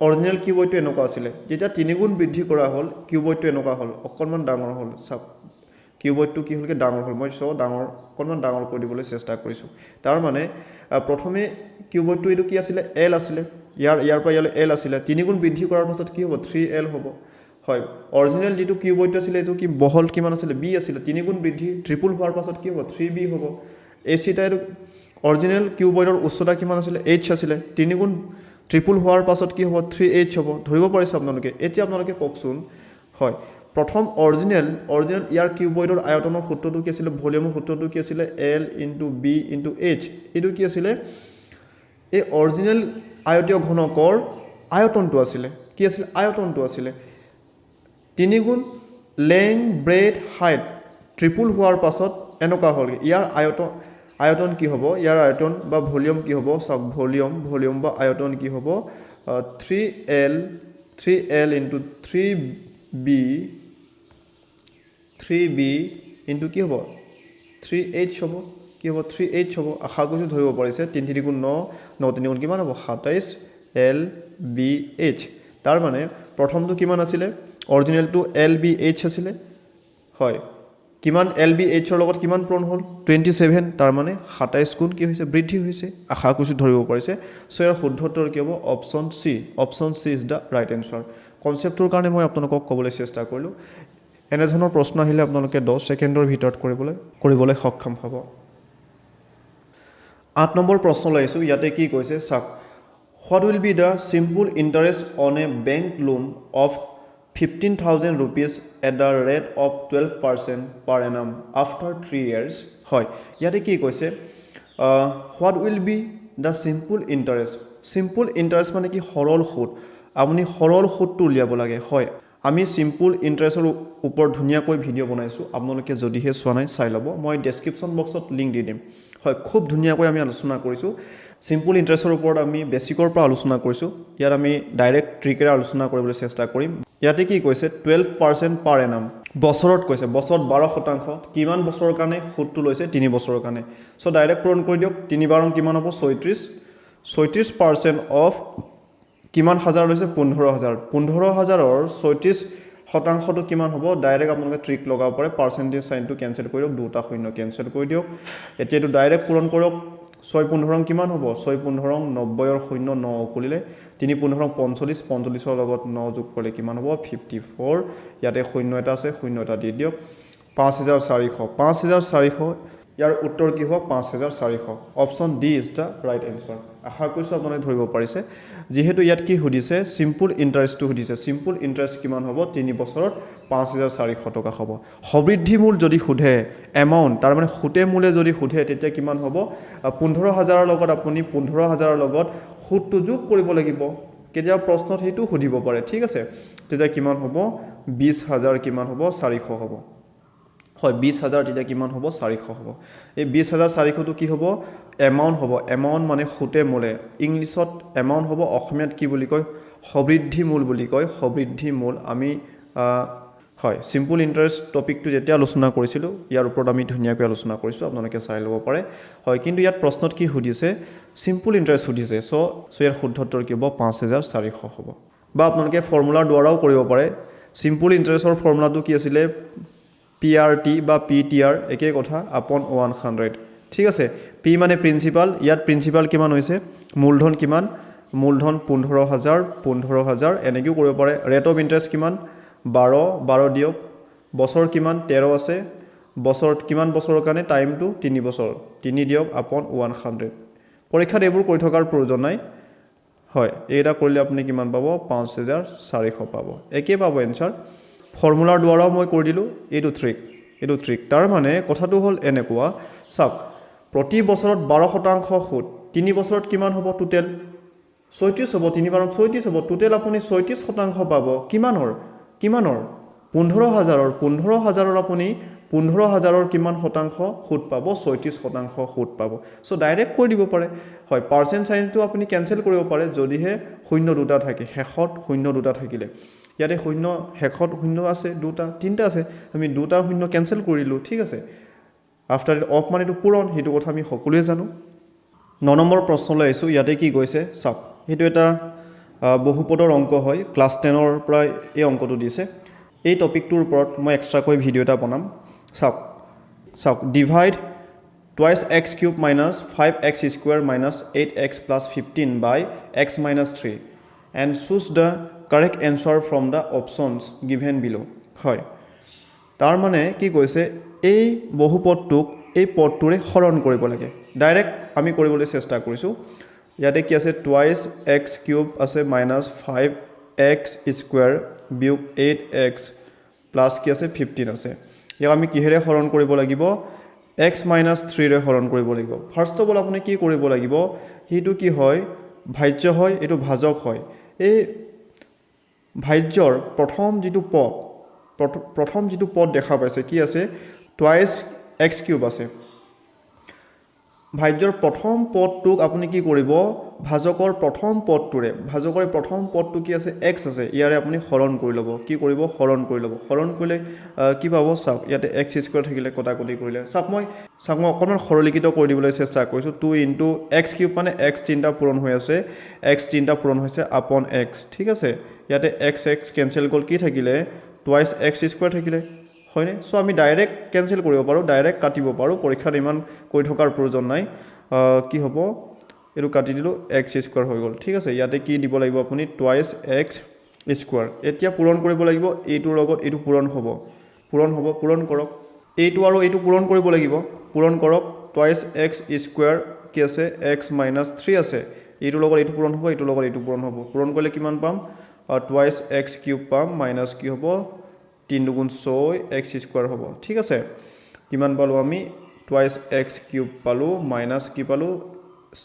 অৰিজিনাল কিউবইডটো এনেকুৱা আছিল যেতিয়া 3 গুণ বৃদ্ধি কৰা হ'ল কিউবইডটো এনেকুৱা হ'ল অকনমান ডাঙৰ হ'ল সব কিউবইডটো কি হ'লকে ডাঙৰ হ'ল মই ডাঙৰ অকনমান ডাঙৰ কৰি দিবলৈ চেষ্টা কৰিছো তাৰ মানে প্ৰথমে কিউবইডটো এটো কি আছিল L আছিল ইয়াৰ পৰা ইয়ালৈ L আছিল 3 গুণ বৃদ্ধি কৰাৰ পাছত কি হ'ব 3L হ'ব হয় অৰিজিনেল যিটো কিউবইডটো আছিলে এইটো কি বহল কিমান আছিলে বি আছিলে 3 গুণ বৃদ্ধি ট্ৰিপল হোৱাৰ পাছত কি হ'ব 3b হ'ব এচিটা এইটো অৰিজিনেল কিউবইডৰ উচ্চতা কিমান আছিলে h আছিলে 3 গুণ ট্ৰিপল হোৱাৰ পাছত কি হ'ব 3h হ'ব ধৰিব পাৰিছে আপোনালোকে এতিয়া আপোনালোকে কওকচোন হয় প্ৰথম অৰিজিনেল ইয়াৰ কিউবইডৰ আয়তনৰ সূত্ৰটো কি আছিল ভলিউমৰ সূত্ৰটো কি আছিল l * b * h এইটো কি আছিল এই অৰিজিনেল আয়তীয় ঘনকৰ আয়তনটো আছিল কি আছিল আয়তনটো আছিল 3 গুণ লেং ব্ৰেড হাইট ট্ৰিপল হোৱাৰ পাছত এনেকুৱা হ'ল ইয়াৰ আয়তন কি হ'ব ইয়াৰ আয়তন বা ভলিউম কি হ'ব সব ভলিউম বা আয়তন কি হ'ব 3l * 3b ইনটু কি হ'ব 3h হ'ব কি হ'ব 3h হ'ব আশা কৰিছো ধৰিব পাৰিছে 3 3 গুণ 9 9 3 গুণ কিমান হ'ব 27 lbh তাৰ মানে প্ৰথমটো কিমান আছিল অৰিজিনেলটো lbh আছিল হয় কিমান lbh ৰ লগত কিমান পূৰণ হ'ল 27 তাৰ মানে 27 গুণ কি হৈছে বৃদ্ধি হৈছে আশা কৰিছো ধৰিব পাৰিছে সো ইয়াৰ শুদ্ধ উত্তৰ কি হ'ব option C is the right answer কনসেপ্টৰ কাৰণে মই আপোনালোকক ক'বলৈ চেষ্টা কৰিলো এনে ধৰণৰ প্ৰশ্ন আহিলে আপোনালোকে 10 সেকেন্ডৰ ভিতৰত কৰিবলৈ সক্ষম হ'ব 8 নম্বৰ প্ৰশ্ন লৈছো ইয়াতে কি কৈছে চাওক what will be the simple interest on a bank loan of 15,000 rupees at the rate of 12% per annum after 3 years হয় ইয়াতে কি কৈছে what will be the simple interest মানে কি সৰল সুদ আপুনি সৰল সুদটো উলিয়াব লাগে হয় আমি সিম্পল ইন্টাৰেস্টৰ ওপৰত ধুনিয়াকৈ ভিডিও বনাইছো আপোনালোকে যদিহে চোৱা নাই চাই লব মই ডেসক্ৰিপচন বক্সত লিংক দি দিম হয় খুব ধুনিয়াকৈ আমি আলোচনা কৰিছো সিম্পল ইন্টাৰেস্টৰ ওপৰত আমি বেসিকৰ পৰা আলোচনা কৰিছো ইয়াত আমি ডাইৰেক্ট ট্ৰিকেৰে আলোচনা কৰিবলৈ চেষ্টা কৰিম ইয়াতে কি কৈছে 12% পাৰ এনাম বছৰত কৈছে বছৰত 12% কিমান বছৰৰ কাৰণে সুদটো লৈছে 3 বছৰৰ কাৰণে সো ডাইৰেক্ট পূৰণ কৰি দিয়ক 3 বাৰং কিমান হ'ব 36% অফ কিমান হাজাৰ লৈছে 15000 ৰ 36% কিমান হ'ব ডাইৰেক্ট আপোনালোকে ট্ৰিক লগাব পাৰে পাৰ্সেন্টেজ সাইনটো কেনসেল কৰি দিয়ক দুটা শূন্য কেনসেল কৰি দিয়ক এতিয়া এটো ডাইৰেক্ট পূৰণ কৰক 6 কিমান হ'ব 6 90 ৰ শূন্য 9 কৰিলে 3 45 ৰ লগত 9 যোগ কৰিলে কিমান হ'ব 54 ইয়াতে শূন্য এটা আছে শূন্য এটা দি দিয়ক 5400 ইয়াৰ উত্তৰ কি হ'ব 5400 option D is the right answer আশা কৰিছো আপোনালোকে ধৰিব পাৰিছে যেহেতু ইয়াত কি সুধিছে সিম্পল ইন্টাৰেস্টটো সুধিছে সিম্পল ইন্টাৰেস্ট কিমান হ'ব 3 বছৰত 5400 টকা হ'ব সবৃদ্ধি মূল যদি সুধে এমাউন্ট তাৰ মানে সুতে মূলে যদি সুধে তেতিয়া কিমান হ'ব 15000 ৰ লগত আপুনি 15000 ৰ লগত সুদটো যোগ কৰিব লাগিব কেতিয়া প্ৰশ্নত হেতু সুধিব পাৰে ঠিক আছে তেতিয়া কিমান হ'ব 20000 কিমান হ'ব 400 হ'ব হয় 20000 তেতিয়া কিমান হ'ব 400 হ'ব এই 20400 টো কি হ'ব এমাউন্ট মানে সুতে মূলে ইংলিশত এমাউন্ট হ'ব অসমীয়াত কি বুলি কয় সবৃদ্ধি মূল বুলি কয় সবৃদ্ধি মূল আমি হয় সিম্পল ইন্টাৰেস্ট টপিকটো যেতিয়া আলোচনা কৰিছিলো ইয়াৰ ওপৰত আমি ধুনিয়াকৈ আলোচনা কৰিছো আপোনালোকে চাই ল'ব পাৰে হয় কিন্তু ইয়াত প্ৰশ্নত কি সুধিছে সিম্পল ইন্টাৰেস্ট সুধিছে সো ইয়াৰ শুদ্ধ উত্তৰ কি হ'ব 5400 হ'ব বা আপোনালোকে ফৰ্মুলাৰ দ্বাৰাও কৰিব পাৰে সিম্পল ইন্টাৰেস্টৰ ফৰ্মুলাটো কি আছিল PRT বা PTR একে কথা আপন 100 ঠিক আছে P মানে প্ৰিন্সিপাল ইয়াত প্ৰিন্সিপাল কিমান হৈছে মূলধন কিমান মূলধন 15000 এনেকৈ কৰিব পাৰে ৰেট অফ ইন্টাৰেস্ট কিমান 12 দিয়ক বছৰ কিমান 13 আছে বছৰত কিমান বছৰৰ কাৰণে টাইমটো 3 বছৰ 3 দিয়ক আপন 100 পৰীক্ষাত এইবোৰ কৰি থকাৰ প্ৰয়োজন নাই হয় এটা কৰিলে আপুনি কিমান পাব 5400 পাব একে পাব এনসাৰ ফৰ্মুলাৰ দ্বাৰা মই কৰি দিলো এইটো ট্ৰিক তাৰ মানে কথাটো হ'ল এনেকুৱা চাওক প্ৰতি বছৰত 12% সুদ 3 বছৰত কিমান হ'ব টোটেল 36 হ'ব 3 বাৰ 36 হ'ব টোটেল আপুনি 36% পাব কিমানৰ 15000 ৰ আপুনি 15000 ৰ কিমান শতাংশ সুদ পাব 36% সুদ পাব সো ডাইৰেক্ট কৰি দিব পাৰে হয় পাৰ্সেন্ট সাইনটো আপুনি কেনসেল কৰিব পাৰে যদিহে শূন্য দুটা থাকে শেষত শূন্য দুটা থাকিলে ইয়াতে শূন্য শেষত শূন্য আছে দুটা তিনটা আছে আমি দুটা শূন্য কেনসেল কৰিলো ঠিক আছে আফটাৰ অফ মানেটো পূৰণ হেতু কথা আমি সকলোৱে জানো 9 নম্বৰ প্ৰশ্নলৈ আইছো ইয়াতে কি কৈছে চাওক হেতু এটা বহুপদৰ অংক হয় ক্লাস 10 ৰ পৰা এই অংকটো দিছে এই টপিকটোৰ ওপৰত মই এক্সট্ৰাকৈ ভিডিও এটা বনাম চাওক divide twice x cube minus 5x square minus 8x plus 15 by x minus 3 and choose the correct answer from the options given বিলো হয় তাৰ মানে কি কৈছে এই বহুপদটোক এই পদটোৰে হৰণ কৰিব লাগে ডাইৰেক্ট আমি কৰিবলৈ চেষ্টা কৰিছোঁ ইয়াতে কি আছে টুৱাইছ এক্স কিউব আছে মাইনাছ 5x স্কুৱেৰ বিয়োগ 8x প্লাছ কি আছে 15 আছে ইয়াক আমি কিহেৰে হৰণ কৰিব লাগিব x - 3 ৰে হৰণ কৰিব লাগিব ফাৰ্স্ট অফ অল আপুনি কি কৰিব লাগিব হিটো কি হয় ভাজ্য হয় এটো ভাজক হয় এই ভাজ্যৰ প্ৰথম যেটো পদ দেখা পাইছে কি আছে টুৱাইছ x কিউব আছে ভাজ্যৰ প্ৰথম পদটোক আপুনি কি কৰিব ভাজকৰ প্ৰথম পদটো কি আছে x আছে ইয়াৰে আপুনি হৰণ কৰি ল'ব কি কৰিব হৰণ কৰিলে কি পাব চাওক ইয়াতে x² থাকিলে কটাকটি কৰিলে চাওক মই অকণমান সৰলীকৃত কৰি দিবলৈ চেষ্টা কৰিছোঁ 2 * x³ মানে x তিনিটা পূৰণ হৈ আছে x তিনিটা পূৰণ হৈছে আপন x ঠিক আছে ইয়াতে x কেনসেল গ'ল কি থাকিলে টুৱাইছ x² থাকিলে হয়নে সো আমি ডাইৰেক্ট কেনসেল কৰিব পাৰো ডাইৰেক্ট কাটিব পাৰো পৰীক্ষাত ইমান কৈ থকাৰ প্ৰয়োজন নাই কি হ'ব এটো কাটি দিলো x² হৈ গ'ল ঠিক আছে ইয়াতে কি দিব লাগিব আপুনি টুৱাইছ x² এতিয়া পূৰণ কৰিব লাগিব এইটোৰ লগত এইটো পূৰণ হ'ব পূৰণ কৰক এইটো আৰু এইটো পূৰণ কৰিব লাগিব পূৰণ কৰক টুৱাইছ x² কি আছে x - 3 আছে এইটোৰ লগত এইটো পূৰণ হ'ব এইটোৰ লগত এইটো পূৰণ হ'ব পূৰণ কৰিলে কিমান পাম টুৱাইছ x³ পাম মাইনাস কি হ'ব 3 * 6 x² হ'ব ঠিক আছে কিমান পালো আমি টুৱাইছ x³ পালো মাইনাস কি পালো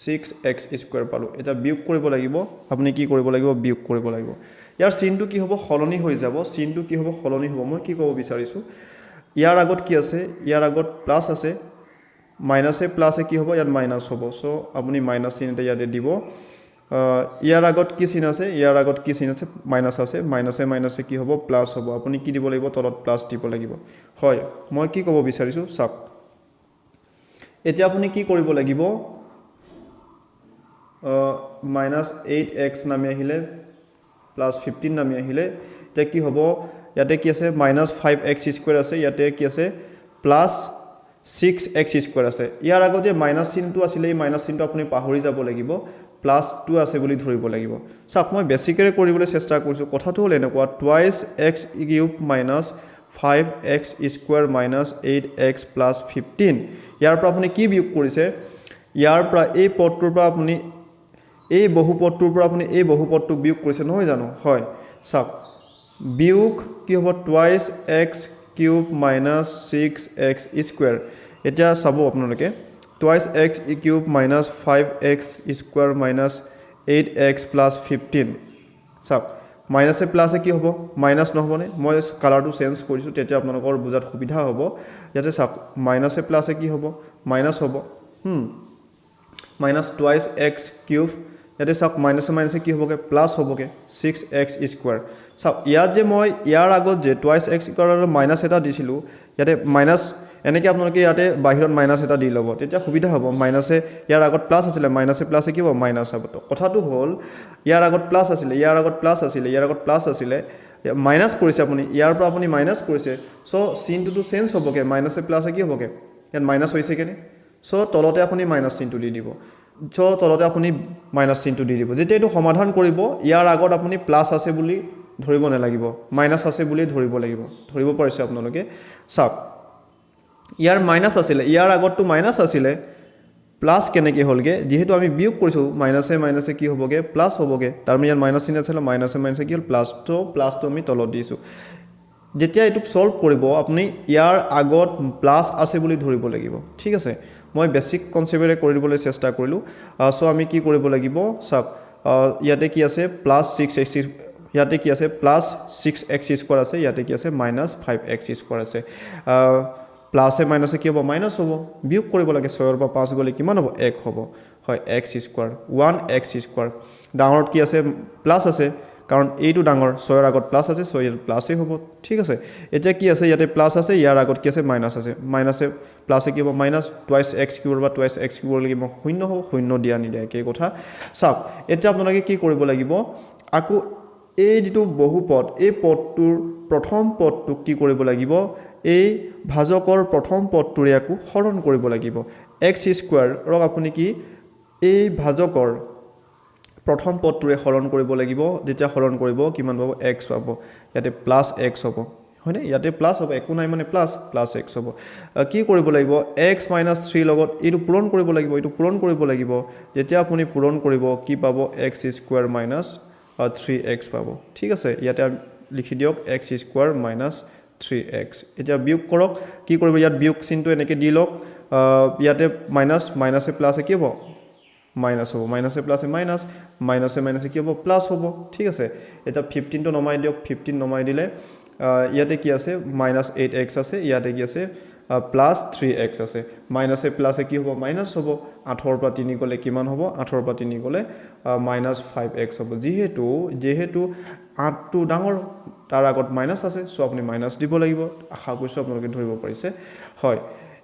6x² পালো এটা বিয়োগ কৰিব লাগিব আপুনি কি কৰিব লাগিব বিয়োগ কৰিব লাগিব ইয়াৰ চিনটো কি হ'ব খলনি হৈ যাব মই কি ক'ব বিচাৰিছো ইয়াৰ আগত কি আছে ইয়াৰ আগত প্লাস আছে মাইনাসে প্লাসে কি হ'ব ইয়াত মাইনাস হ'ব সো আপুনি মাইনাস চিন এটা ইয়াতে দিব ইয়াৰ আগত কি চিন আছে মাইনাস আছে মাইনাসে কি হ'ব প্লাস হ'ব আপুনি কি দিব লাগিব তলত প্লাস দিব লাগিব হয় মই কি ক'ব বিচাৰিছো চাওক এতিয়া আপুনি কি কৰিব লাগিব -8x নামি আহিলে +15 নামি আহিলে তে কি হ'ব ইয়াতে কি আছে -5x² আছে ইয়াতে কি আছে +6x² আছে ইয়াৰ আগত যে মাইনাস চিনটো আছিল এই মাইনাস চিনটো আপুনি পাহৰি যাব লাগিব +2 আছে বুলি ধৰিব লাগিব চাওক মই বেসিকৰে কৰিবলৈ চেষ্টা কৰিছো কথাটো হল এনেকুৱা টুৱাইছ x³ - 5x² - 8x + 15 ইয়াৰ পৰা আপুনি কি বিয়োগ কৰিছে ইয়াৰ পৰা এই পদটোৰ পৰা আপুনি এই বহুপদটোৰ পৰা আপুনি এই বহুপদটোক বিয়োগ কৰিছে নহয় জানো হয় চাওক বিয়োগ কি হ'ব টুৱাইছ x³ - 6x² এতিয়া চাব আপোনালোকে টুৱাইছ x³ - 5x² - 8x + 15 চাওক মাইনাসে প্লাসে কি হ'ব মাইনাস নহবনে মই কালাৰটো চেঞ্জ কৰিছো তেতিয়া আপোনালোকৰ বুজাত সুবিধা হ'ব ইয়াতে চাওক মাইনাসে প্লাসে কি হ'ব মাইনাস হ'ব মাইনাস টুৱাইছ x³ ইয়াতে চাওক মাইনাসে কি হ'বগে প্লাস হ'বগে 6x² চাওক ইয়াত যে মই ইয়াৰ আগত যে টুৱাইছ x² আৰু মাইনাস এটা দিছিলো ইয়াতে মাইনাস এনেকৈ আপোনালোকে ইয়াতে বাহিৰত মাইনাস এটা দি ল'ব তেতিয়া সুবিধা হ'ব মাইনাসে ইয়াৰ আগত প্লাস আছিলে মাইনাসে প্লাসে কি হ'ব মাইনাস হ'ব কথাটো হ'ল ইয়াৰ আগত প্লাস আছিলে ইয়াৰ আগত প্লাস আছিলে মাইনাস কৰিছে আপুনি ইয়াৰ পৰা আপুনি মাইনাস কৰিছে সো চিনটো চেঞ্জ হ'বগে মাইনাসে প্লাসে কি হ'বগে ইয়াত মাইনাস হৈছে কেনে সো তলতে আপুনি মাইনাস চিনটো দি দিব যেতিয়া এটো সমাধান কৰিব ইয়াৰ আগত আপুনি প্লাস আছে বুলি ধৰিব নালাগিব মাইনাস আছে বুলি ধৰিব লাগিব ধৰিব পাৰিছে আপোনালোকে চাওক ইয়াৰ মাইনাস আছিলে ইয়াৰ আগতটো মাইনাস আছিলে প্লাস কেনেকৈ হ'লগে যেহেতু আমি বিয়োগ কৰিছো মাইনাসে কি হ'বগে প্লাস হ'বগে তাৰ মানে ইয়াৰ মাইনাস চিন আছিল মাইনাসে কি হ'ল প্লাসটো আমি তলত দিছো যেতিয়া এটুক সলভ কৰিব আপুনি ইয়াৰ আগত প্লাস আছে বুলি ধৰিব লাগিব ঠিক আছে মই বেসিক কনসেপ্টৰে কৰি দিবলৈ চেষ্টা কৰিলো সো আমি কি কৰিব লাগিব চাওক ইয়াতে কি আছে +6x ইয়াতে কি আছে +6x² আছে ইয়াতে কি আছে -5x² আছে প্লাসে মাইনাসে কি হ'ব মাইনাস হ'ব বিয়োগ কৰিব লাগে 6 ৰ পৰা 5 গলে কিমান হ'ব 1 হ'ব হয় x² 1x² ডাঙৰত কি আছে প্লাস আছে কাৰণ এইটো ডাঙৰ 6 ৰ আগত প্লাস আছে 6 এর প্লাসে হ'ব ঠিক আছে এতিয়া কি আছে ইয়াতে প্লাস আছে ইয়াৰ আগত কি আছে মাইনাস আছে মাইনাসে প্লাসে কি হ'ব মাইনাস টুৱাইছ x³ বা টুৱাইছ x³ লাগি মই শূন্য হ'ব শূন্য দিয়া নিদিয়া কি কথা চাওক এতিয়া আপোনালোকে কি কৰিব লাগিব আকো এই যেটো বহুপদ এই পদটোৰ প্ৰথম পদটোক কি কৰিব লাগিব এই ভাজকৰ প্ৰথম পদটোৰে আকো হৰণ কৰিব লাগিব x² ৰক আপুনি কি এই ভাজকৰ প্ৰথম পদটোৰে হৰণ কৰিব লাগিব যেতিয়া হৰণ কৰিব কিমান পাব x পাব ইয়াতে প্লাছ x হ'ব হয়নে ইয়াতে প্লাছ হ'ব একো নাই মানে প্লাছ x হ'ব কি কৰিব লাগিব x - 3 লগত এইটো পূৰণ কৰিব লাগিব যেতিয়া আপুনি পূৰণ কৰিব কি পাব x² - 3x পাব ঠিক আছে ইয়াতে লিখি দিয়ক x² - 3x এতিয়া বিয়োগ কৰক কি কৰিব ইয়াত বিয়োগ চিনটো এনেকৈ দি লওক ইয়াতে মাইনাছে প্লাছে কি হ'ব মাইনাছ হ'ব মাইনাছে প্লাছে মাইনাছে কি হ'ব প্লাছ হ'ব ঠিক আছে এটা 15 টো নমাই দিয়ক 15 নমাই দিলে ইয়াতে কি আছে -8x আছে ইয়াতে কি আছে +3x আছে মাইনাছে প্লাছে কি হ'ব মাইনাছ হ'ব 8 ৰ পৰা 3 গলে কিমান হ'ব 8 ৰ পৰা 3 গলে -5x হ'ব যেহেতু 8 টো ডাঙৰ তাৰ আগত মাইনাছ আছে সো আপুনি মাইনাছ দিব লাগিব আশা কৰিছো আপোনালোকে ধৰিব পাৰিছে হয়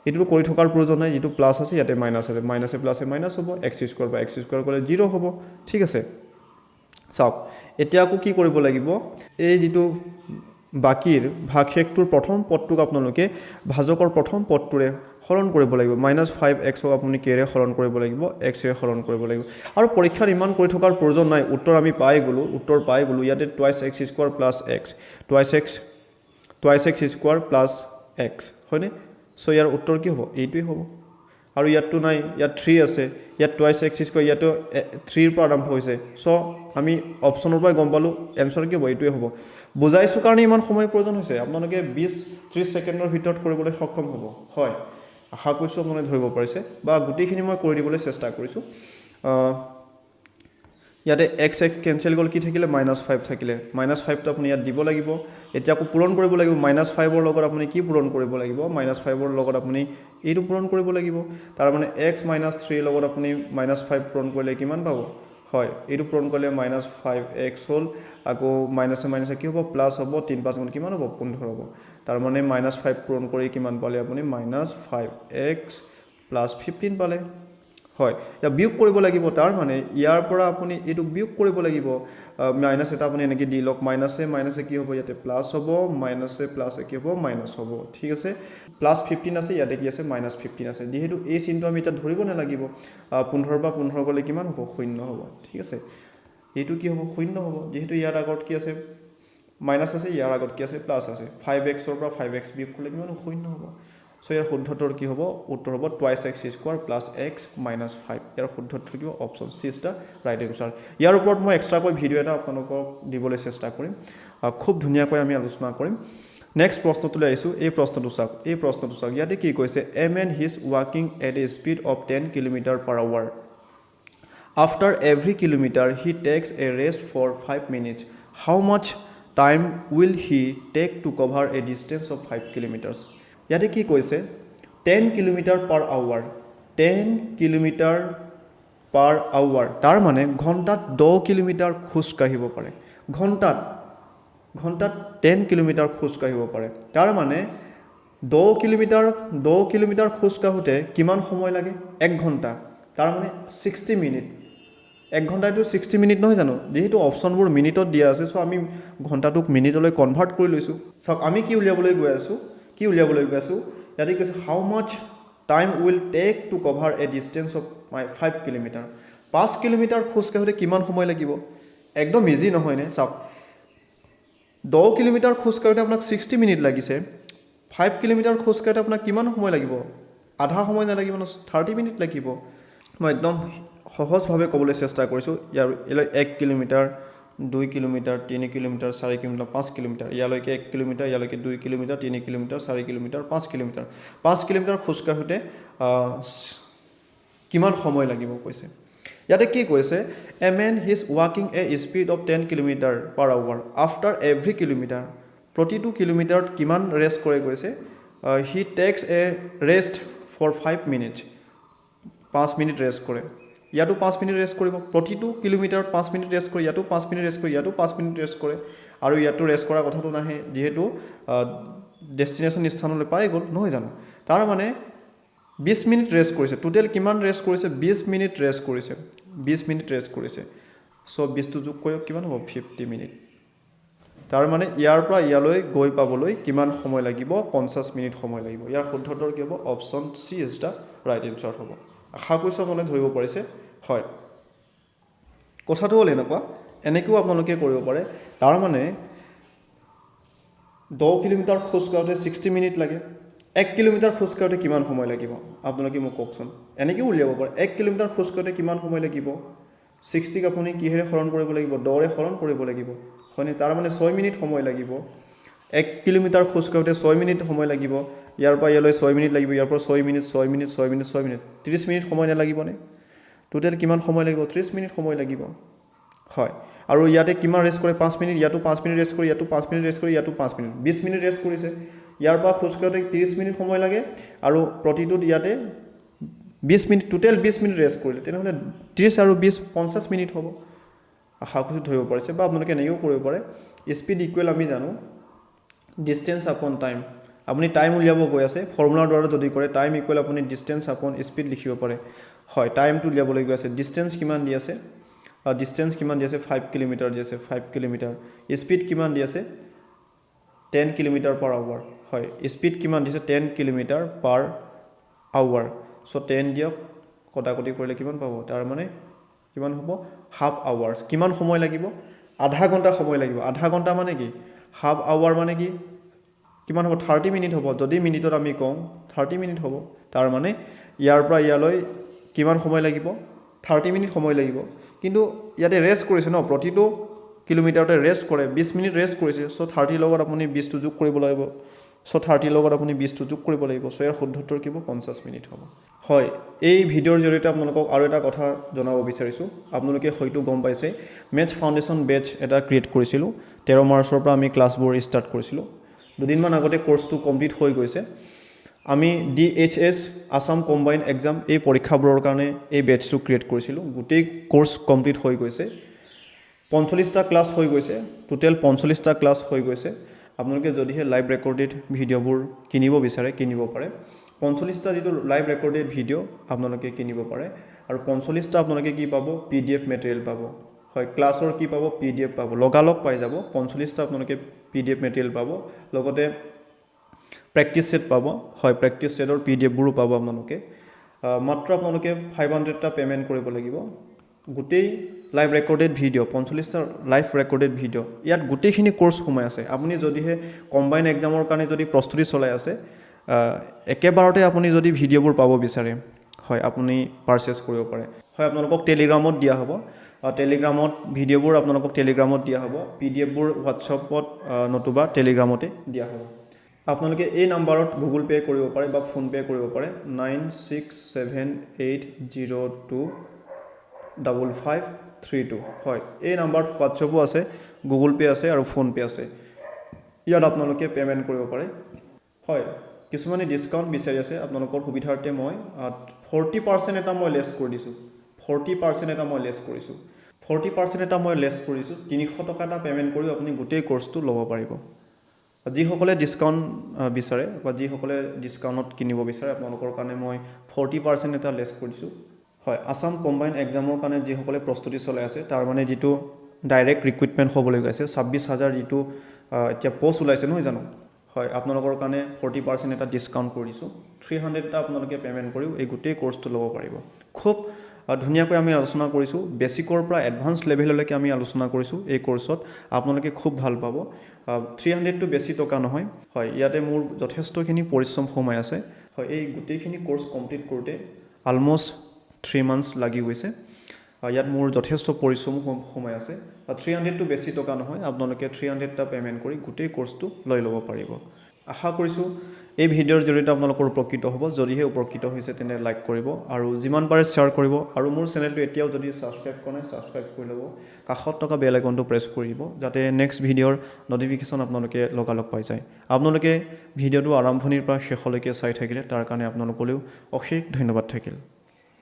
এটো কৰি থকাৰ প্ৰয়োজন নাই যেটো প্লাস আছে ইয়াতে মাইনাস আছে মাইনাসে প্লাসে মাইনাস হ'ব x² বা x² গলে 0 হ'ব ঠিক আছে চাওক এতিয়া আকৌ কি কৰিব লাগিব এই যেটো বাকিৰ ভাগশেষটোৰ প্ৰথম পদটোক আপোনালোকে ভাজকৰ প্ৰথম পদটোৰে হৰণ কৰিব লাগিব -5x ক আপুনি কেৰে হৰণ কৰিব লাগিব x ৰে হৰণ কৰিব লাগিব আৰু পৰীক্ষাৰ ইমান কৰি থকাৰ প্ৰয়োজন নাই উত্তৰ আমি পাই গলো ইয়াতে twice x² + x twice x² + x হয়নে সো ইয়াৰ উত্তৰ কি হ'ব এইটোই হ'ব আৰু ইয়াতটো নাই ইয়াত 3 আছে ইয়াত twice x² ইয়াতো 3 ৰ পৰা আৰম্ভ হৈছে সো আমি অপচনৰ পৰা গম পালো এনসাৰ কি হ'ব এইটোই হ'ব বুজাইছো কাৰণে ইমান সময় প্ৰয়োজন হৈছে আপোনালোকে 20-30 সেকেন্ডৰ ভিতৰত কৰিবলৈ সক্ষম হ'ব হয় আশা কৰিছো আপোনালোকে ধৰিব পাৰিছে বা গুটিখিনি মই কৰি দিবলৈ চেষ্টা কৰিছো ইয়াতে x কেনসেল গল কি থাকিলে -5 থাকিলে -5 টো আপুনি ইয়াত দিব লাগিব এতিয়া আকৌ পূৰণ কৰিব লাগিব -5 ৰ লগত আপুনি কি পূৰণ কৰিব লাগিব -5 ৰ লগত আপুনি এইটো পূৰণ কৰিব লাগিব তাৰ মানে x - 3 লগত আপুনি -5 পূৰণ কৰিলে কিমান পাব হয় এইটো পূৰণ কৰিলে -5x হল আকৌ মাইনাসে কি হ'ব প্লাস হ'ব 3 5 গুণ কিমান হ'ব 15 হ'ব তাৰ মানে -5 পূৰণ কৰি কিমান পালে আপুনি -5x + 15 পালে হয় या বিয়োগ কৰিব লাগিব তাৰ মানে ইয়াৰ পৰা আপুনি এটো বিয়োগ কৰিব লাগিব মাইনাস এটা আপুনি এনেকৈ দি লওক মাইনাসে কি হ'ব ইয়াতে প্লাস হ'ব মাইনাসে প্লাসে কি হ'ব মাইনাস হ'ব ঠিক আছে +15 আছে ইয়াতে কি আছে -15 আছে যেহেতু এই চিনটো আমি এটা ধৰিব না লাগিব 15 পৰা 15 গলে কিমান হ'ব 0 হ'ব ঠিক আছে এইটো কি হ'ব 0 হ'ব যেহেতু ইয়াৰ আগত কি আছে মাইনাস আছে ইয়াৰ আগত কি আছে প্লাস আছে 5x ৰ পৰা 5x বিয়োগ কৰিলে কিমান 0 হ'ব সো ইয়াৰ শুদ্ধতৰ কি হ'ব উত্তৰ হ'ব twice x² + x - 5 ইয়াৰ শুদ্ধতৰ কি option C is the right answer ইয়াৰ ওপৰত মই এক্সট্ৰাকৈ ভিডিও এটা আপোনালোকক দিবলৈ চেষ্টা কৰিম খুব ধুনিয়াকৈ আমি আলোচনা কৰিম নেক্সট প্ৰশ্নটোলৈ আহিছো এই প্ৰশ্নটো চাওক ইয়াতে কি কৈছে a man is walking at a speed of 10 km/h after every kilometer he takes a rest for 5 minutes how much time will he take to cover a distance of 5 kilometers ইয়াতে কি কৈছে 10 km/h 10 km/h তাৰ মানে ঘন্টাত 10 kilometre খোজ কাঢ়িব পাৰে ঘন্টাত 10 কিলোমিটাৰ খোজ কাঢ়িব পাৰে তাৰ মানে 10 কিলোমিটাৰ খোজ কাঢ়োতে কিমান সময় লাগে 1 ঘন্টা তাৰ মানে 60 মিনিট 1 ঘন্টাটো 60 মিনিট নহয় জানো যেহেতু অপচনবোৰ মিনিটত দিয়া আছে সো আমি ঘন্টাটোক মিনিটলৈ কনভাৰ্ট কৰি লৈছো সব আমি কি উলিয়াবলৈ গৈ আছো ইয়াতে কৈছে how much time will take to cover a distance of 5 km 5 kilometre খোজ কাঢ়োতে কিমান সময় লাগিব একদম ইজি নহয় নে সব 10 কিলোমিটাৰ খোজ কাঢ়োতে আপোনাক 60 মিনিট লাগিছে 5 কিলোমিটাৰ খোজ কাঢ়োতে আপোনাক কিমান সময় লাগিব আধা সময় নালাগিব না 30 মিনিট লাগিব মই একদম সহজভাৱে ক'বলৈ চেষ্টা কৰিছো ইয়াৰ 1 kilometre 2 kilometre 3 kilometre 4 kilometre 5 kilometre ইয়ালৈকে 1 কিলোমিটাৰ ইয়ালৈকে 2 kilometre 3 kilometre 4 kilometre 5 kilometre 5 kilometre খোজ কাঢ়োতে কিমান সময় লাগিব কৈছে ইয়াতে কি কৈছে a man is walking a speed of 10 km/h after every kilometer প্ৰতিটো কিলোমিটাৰত কিমান ৰেষ্ট কৰে কৈছে he takes a rest for 5 minutes 5 minute rest কৰে ইয়াতো 5 মিনিট ৰেষ্ট কৰিব প্ৰতিটো কিলোমিটাৰত 5 মিনিট ৰেষ্ট কৰে ইয়াতো 5 মিনিট ৰেষ্ট কৰে ইয়াতো 5 মিনিট ৰেষ্ট কৰে আৰু ইয়াতো ৰেষ্ট কৰা কথাটো নাহে যেহেতু ডেষ্টিনেশ্যন স্থানলৈ পাই গ'ল নহয় জানো তাৰ মানে 20 মিনিট ৰেষ্ট কৰিছে টোটাল কিমান ৰেষ্ট কৰিছে 20 মিনিট ৰেষ্ট কৰিছে সো 20 টো যোগ কৰি কিমান হ'ব 50 মিনিট তাৰ মানে ইয়াৰ পৰা ইয়ালৈ গৈ পাবলৈ কিমান সময় লাগিব 50 মিনিট সময় লাগিব ইয়াৰ শুদ্ধতৰ কি হ'ব option C is the right answer হ'ব আশা কৰিছো আপোনালোকে ধৰিব পাৰিছে হয় কথাটো হ'ল এনেকুৱা এনেকৈও আপোনালোকে কৰিব পাৰে তাৰ মানে 10 কিলোমিটাৰ খোজ কাঢ়োতে 60 মিনিট লাগে 1 কিলোমিটাৰ খোজ কাঢ়োতে কিমান সময় লাগিব আপোনালোকে মোক কওকচোন এনেকৈও উলিয়াব পাৰে 1 কিলোমিটাৰ খোজ কাঢ়োতে কিমান সময় লাগিব 60 ক আপুনি কিহেৰে হৰণ কৰিব লাগিব 10ৰে হৰণ কৰিব লাগিব হয়নে তাৰ মানে 6 মিনিট সময় লাগিব 1 কিলোমিটাৰ খোজ কাঢ়োতে 6 মিনিট সময় লাগিব ইয়াৰ পৰা ইয়ালৈ 6 মিনিট লাগিব ইয়াৰ পৰা 6 minute 6 minute 6 minute 6 minute 30 minute সময় নালাগিবনে টোটেল কিমান সময় লাগিব 30 মিনিট সময় লাগিব হয় আৰু ইয়াতে কিমান ৰেষ্ট কৰে 5 মিনিট ইয়াতো 5 মিনিট ৰেষ্ট কৰি ইয়াতো 5 মিনিট ৰেষ্ট কৰি ইয়াতো 5 মিনিট 20 মিনিট ৰেষ্ট কৰিছে ইয়াৰ পৰা খোজ কাঢ়োতে 30 মিনিট সময় লাগে আৰু প্ৰতিটোত ইয়াতে 20 মিনিট টোটেল 20 মিনিট ৰেষ্ট কৰিলে তেনেহ'লে 30 আৰু 20 50 মিনিট হ'ব আশা কৰি ধৰিব পাৰিছে বা আপোনালোকে এনেও কৰিব পাৰে স্পীড ইকুৱেল আমি জানো ডিসটেন্স আপন টাইম আপুনি টাইম উলিয়াব গৈ আছে ফৰ্মুলাৰ দ্বাৰা যদি কৰে টাইম ইকুৱেল আপুনি ডিসটেন্স আপন স্পীড লিখিব পাৰে হয় টাইমটো উলিয়াবলৈ গৈ আছে ডিসটেন্স কিমান দি আছে ডিসটেন্স কিমান দি আছে 5 কিলোমিটাৰ দি আছে 5 কিলোমিটাৰ স্পীড কিমান দি আছে 10 কিলোমিটাৰ পাৰ আৱাৰ হয় স্পীড কিমান দিছে 10 কিলোমিটাৰ পাৰ আৱাৰ সো 10 দিয়ক কটাকটি কৰিলে কিমান পাব তাৰ মানে কিমান হ'ব হাফ আৱাৰ্স কিমান সময় লাগিব আধা ঘণ্টা সময় লাগিব আধা ঘণ্টা মানে কি হাফ আৱাৰ মানে কি কিমান হ'ব 30 মিনিট হ'ব যদি মিনিটত আমি কওঁ 30 মিনিট হ'ব তাৰ মানে ইয়াৰ পৰা ইয়ালৈ কিমান সময় লাগিব 30 মিনিট সময় লাগিব কিন্তু ইয়াতে ৰেষ্ট কৰিছে ন প্ৰতিটো কিলোমিটাৰতে ৰেষ্ট কৰে 20 মিনিট ৰেষ্ট কৰিছে সো 30 লগত আপুনি 20 টো যোগ কৰিব লাগিব সো 30 লগত আপুনি 20 টো যোগ কৰিব লাগিব সো ইয়াৰ শুদ্ধ উত্তৰ কিব 50 মিনিট হ'ব হয় এই ভিডিঅ'ৰ জৰিয়তে আপোনালোকক আৰু এটা কথা জনাব বিচাৰিছো আপোনালোকে হয়তো গম পাইছে মেথছ ফাউণ্ডেশ্যন বেচ এটা ক্ৰিয়েট কৰিছিলো 13 মাৰ্চৰ পৰা আমি ক্লাছবোৰ ষ্টাৰ্ট কৰিছিলো দুদিনমান আগতে কোৰ্সটো কমপ্লিট হৈ গৈছে আমি DHS আসাম কম্বাইন এক্সাম এই পৰীক্ষাবোৰৰ কাৰণে এই বেচটো ক্ৰিয়েট কৰিছিলো গোটেই কোৰ্স কমপ্লিট হৈ গৈছে 45টা ক্লাছ হৈ গৈছে টোটেল 45টা ক্লাছ হৈ গৈছে আপোনালোকে যদিহে লাইভ ৰেকৰ্ডেড ভিডিঅ'বোৰ কিনিব বিচাৰে কিনিব পাৰে 45টা যেটো লাইভ ৰেকৰ্ডেড ভিডিঅ' আপোনালোকে কিনিব পাৰে আৰু 45টা আপোনালোকে কি পাব PDF মেটেৰিয়েল পাব হয় ক্লাছৰ কি পাব PDF পাব লগালগ পাই যাব 45টা আপোনালোকে PDF মেটেৰিয়েল পাব লগতে প্ৰেক্টিস সেট পাব হয় প্ৰেক্টিস সেটৰ PDF বোৰো পাব আপোনালোকে মাত্ৰ আপোনালোকে 500টা পেমেন্ট কৰিব লাগিব গোটেই লাইভ ৰেকৰ্ডেড ভিডিঅ' 45টা লাইভ ৰেকৰ্ডেড ভিডিঅ' ইয়াত গোটেইখিনি কোৰ্স সোমাই আছে আপুনি যদিহে কম্বাইন এক্সামৰ কাৰণে যদি প্ৰস্তুতি চলাই আছে একেবাৰতে আপুনি যদি ভিডিঅ'বোৰ পাব বিচাৰে হয় আপুনি পাৰচেজ কৰিব পাৰে হয় আপোনালোকক টেলিগ্ৰামত দিয়া হ'ব টেলিগ্ৰামত ভিডিঅ'বোৰ আপোনালোকক টেলিগ্ৰামত দিয়া হ'ব PDF বোৰ WhatsAppত নতুবা টেলিগ্ৰামতে দিয়া হ'ব আপোনালোকে এই নম্বৰত গুগল পে কৰিব পাৰে বা ফোন পে কৰিব পাৰে 9678025532 হয় এই নম্বৰত WhatsApp আছে গুগল পে আছে আৰু ফোন পে আছে ইয়াত আপোনালোকে পেমেন্ট কৰিব পাৰে হয় কিছুমানে ডিসকাউন্ট বিচাৰি আছে আপোনালোকৰ সুবিধাৰ্থে মই 40% এটা মই লেছ কৰি দিছো 40% এটা মই লেছ কৰিছো 40% এটা মই লেছ কৰিছো 300 টকা এটা পেমেন্ট কৰি আপুনি গোটেই কোৰ্সটো ল'ব পাৰিব যিসকলে ডিসকাউন্ট বিচাৰে বা যিসকলে ডিসকাউন্টত কিনিব বিচাৰে আপোনালোকৰ কাৰণে মই 40% এটা লেছ কৰিছো হয় আসাম কম্বাইন এক্সামৰ কাৰণে যিসকলে প্ৰস্তুতি চলাই আছে তাৰ মানে যেটো ডাইৰেক্ট ৰিক্ৰুটমেন্ট হ'বলৈ গৈছে 26000 যেটো এতিয়া পোষ্ট ওলাইছে নহয় জানো হয় আপোনালোকৰ কাৰণে 40% এটা ডিসকাউন্ট কৰিছো 300 টা আপোনালোকে পেমেন্ট কৰিও এই গোটেই কোৰ্সটো ল'ব পাৰিব খুব ধুনিয়াকৈ আমি আলোচনা কৰিছো বেসিকৰ পৰা এডভান্স লেভেললৈকে আমি আলোচনা কৰিছো এই কোৰ্সত আপোনালোকে খুব ভাল পাব 300 টো বেছি টকা নহয় হয় ইয়াতে মোৰ যথেষ্টখিনি পৰিশ্ৰম সোমাই আছে হয় এই গোটেইখিনি কোৰ্স কমপ্লিট কৰোতে অলমোস্ট 3 মান্থস লাগি গৈছে ইয়াত মোৰ যথেষ্ট পৰিশ্ৰম সোমাই আছে 300 টো বেছি টকা নহয় আপোনালোকে 300 টা পেমেন্ট কৰি গোটেই কোৰ্সটো লৈ ল'ব পাৰিব আশা কৰিছো এই ভিডিঅ'ৰ জৰিয়তে আপোনালোকৰ উপকৃত হ'ব যদিহে উপকৃত হৈছে তেনে লাইক কৰিব আৰু যিমান পাৰে শেয়াৰ কৰিব আৰু মোৰ চেনেলটো এতিয়াও যদি সাবস্ক্ৰাইব কৰা নাই সাবস্ক্ৰাইব কৰি ল'ব কাষত থকা বেল আইকনটো প্ৰেছ কৰিব যাতে নেক্সট ভিডিঅ'ৰ নটিফিকেশন আপোনালোকে লগালগ পাই যায় আপোনালোকে ভিডিঅ'টো আৰম্ভণিৰ পৰা শেষলৈকে চাই থাকিলে তাৰ কাৰণে আপোনালোকলৈও অশেষ ধন্যবাদ থাকিল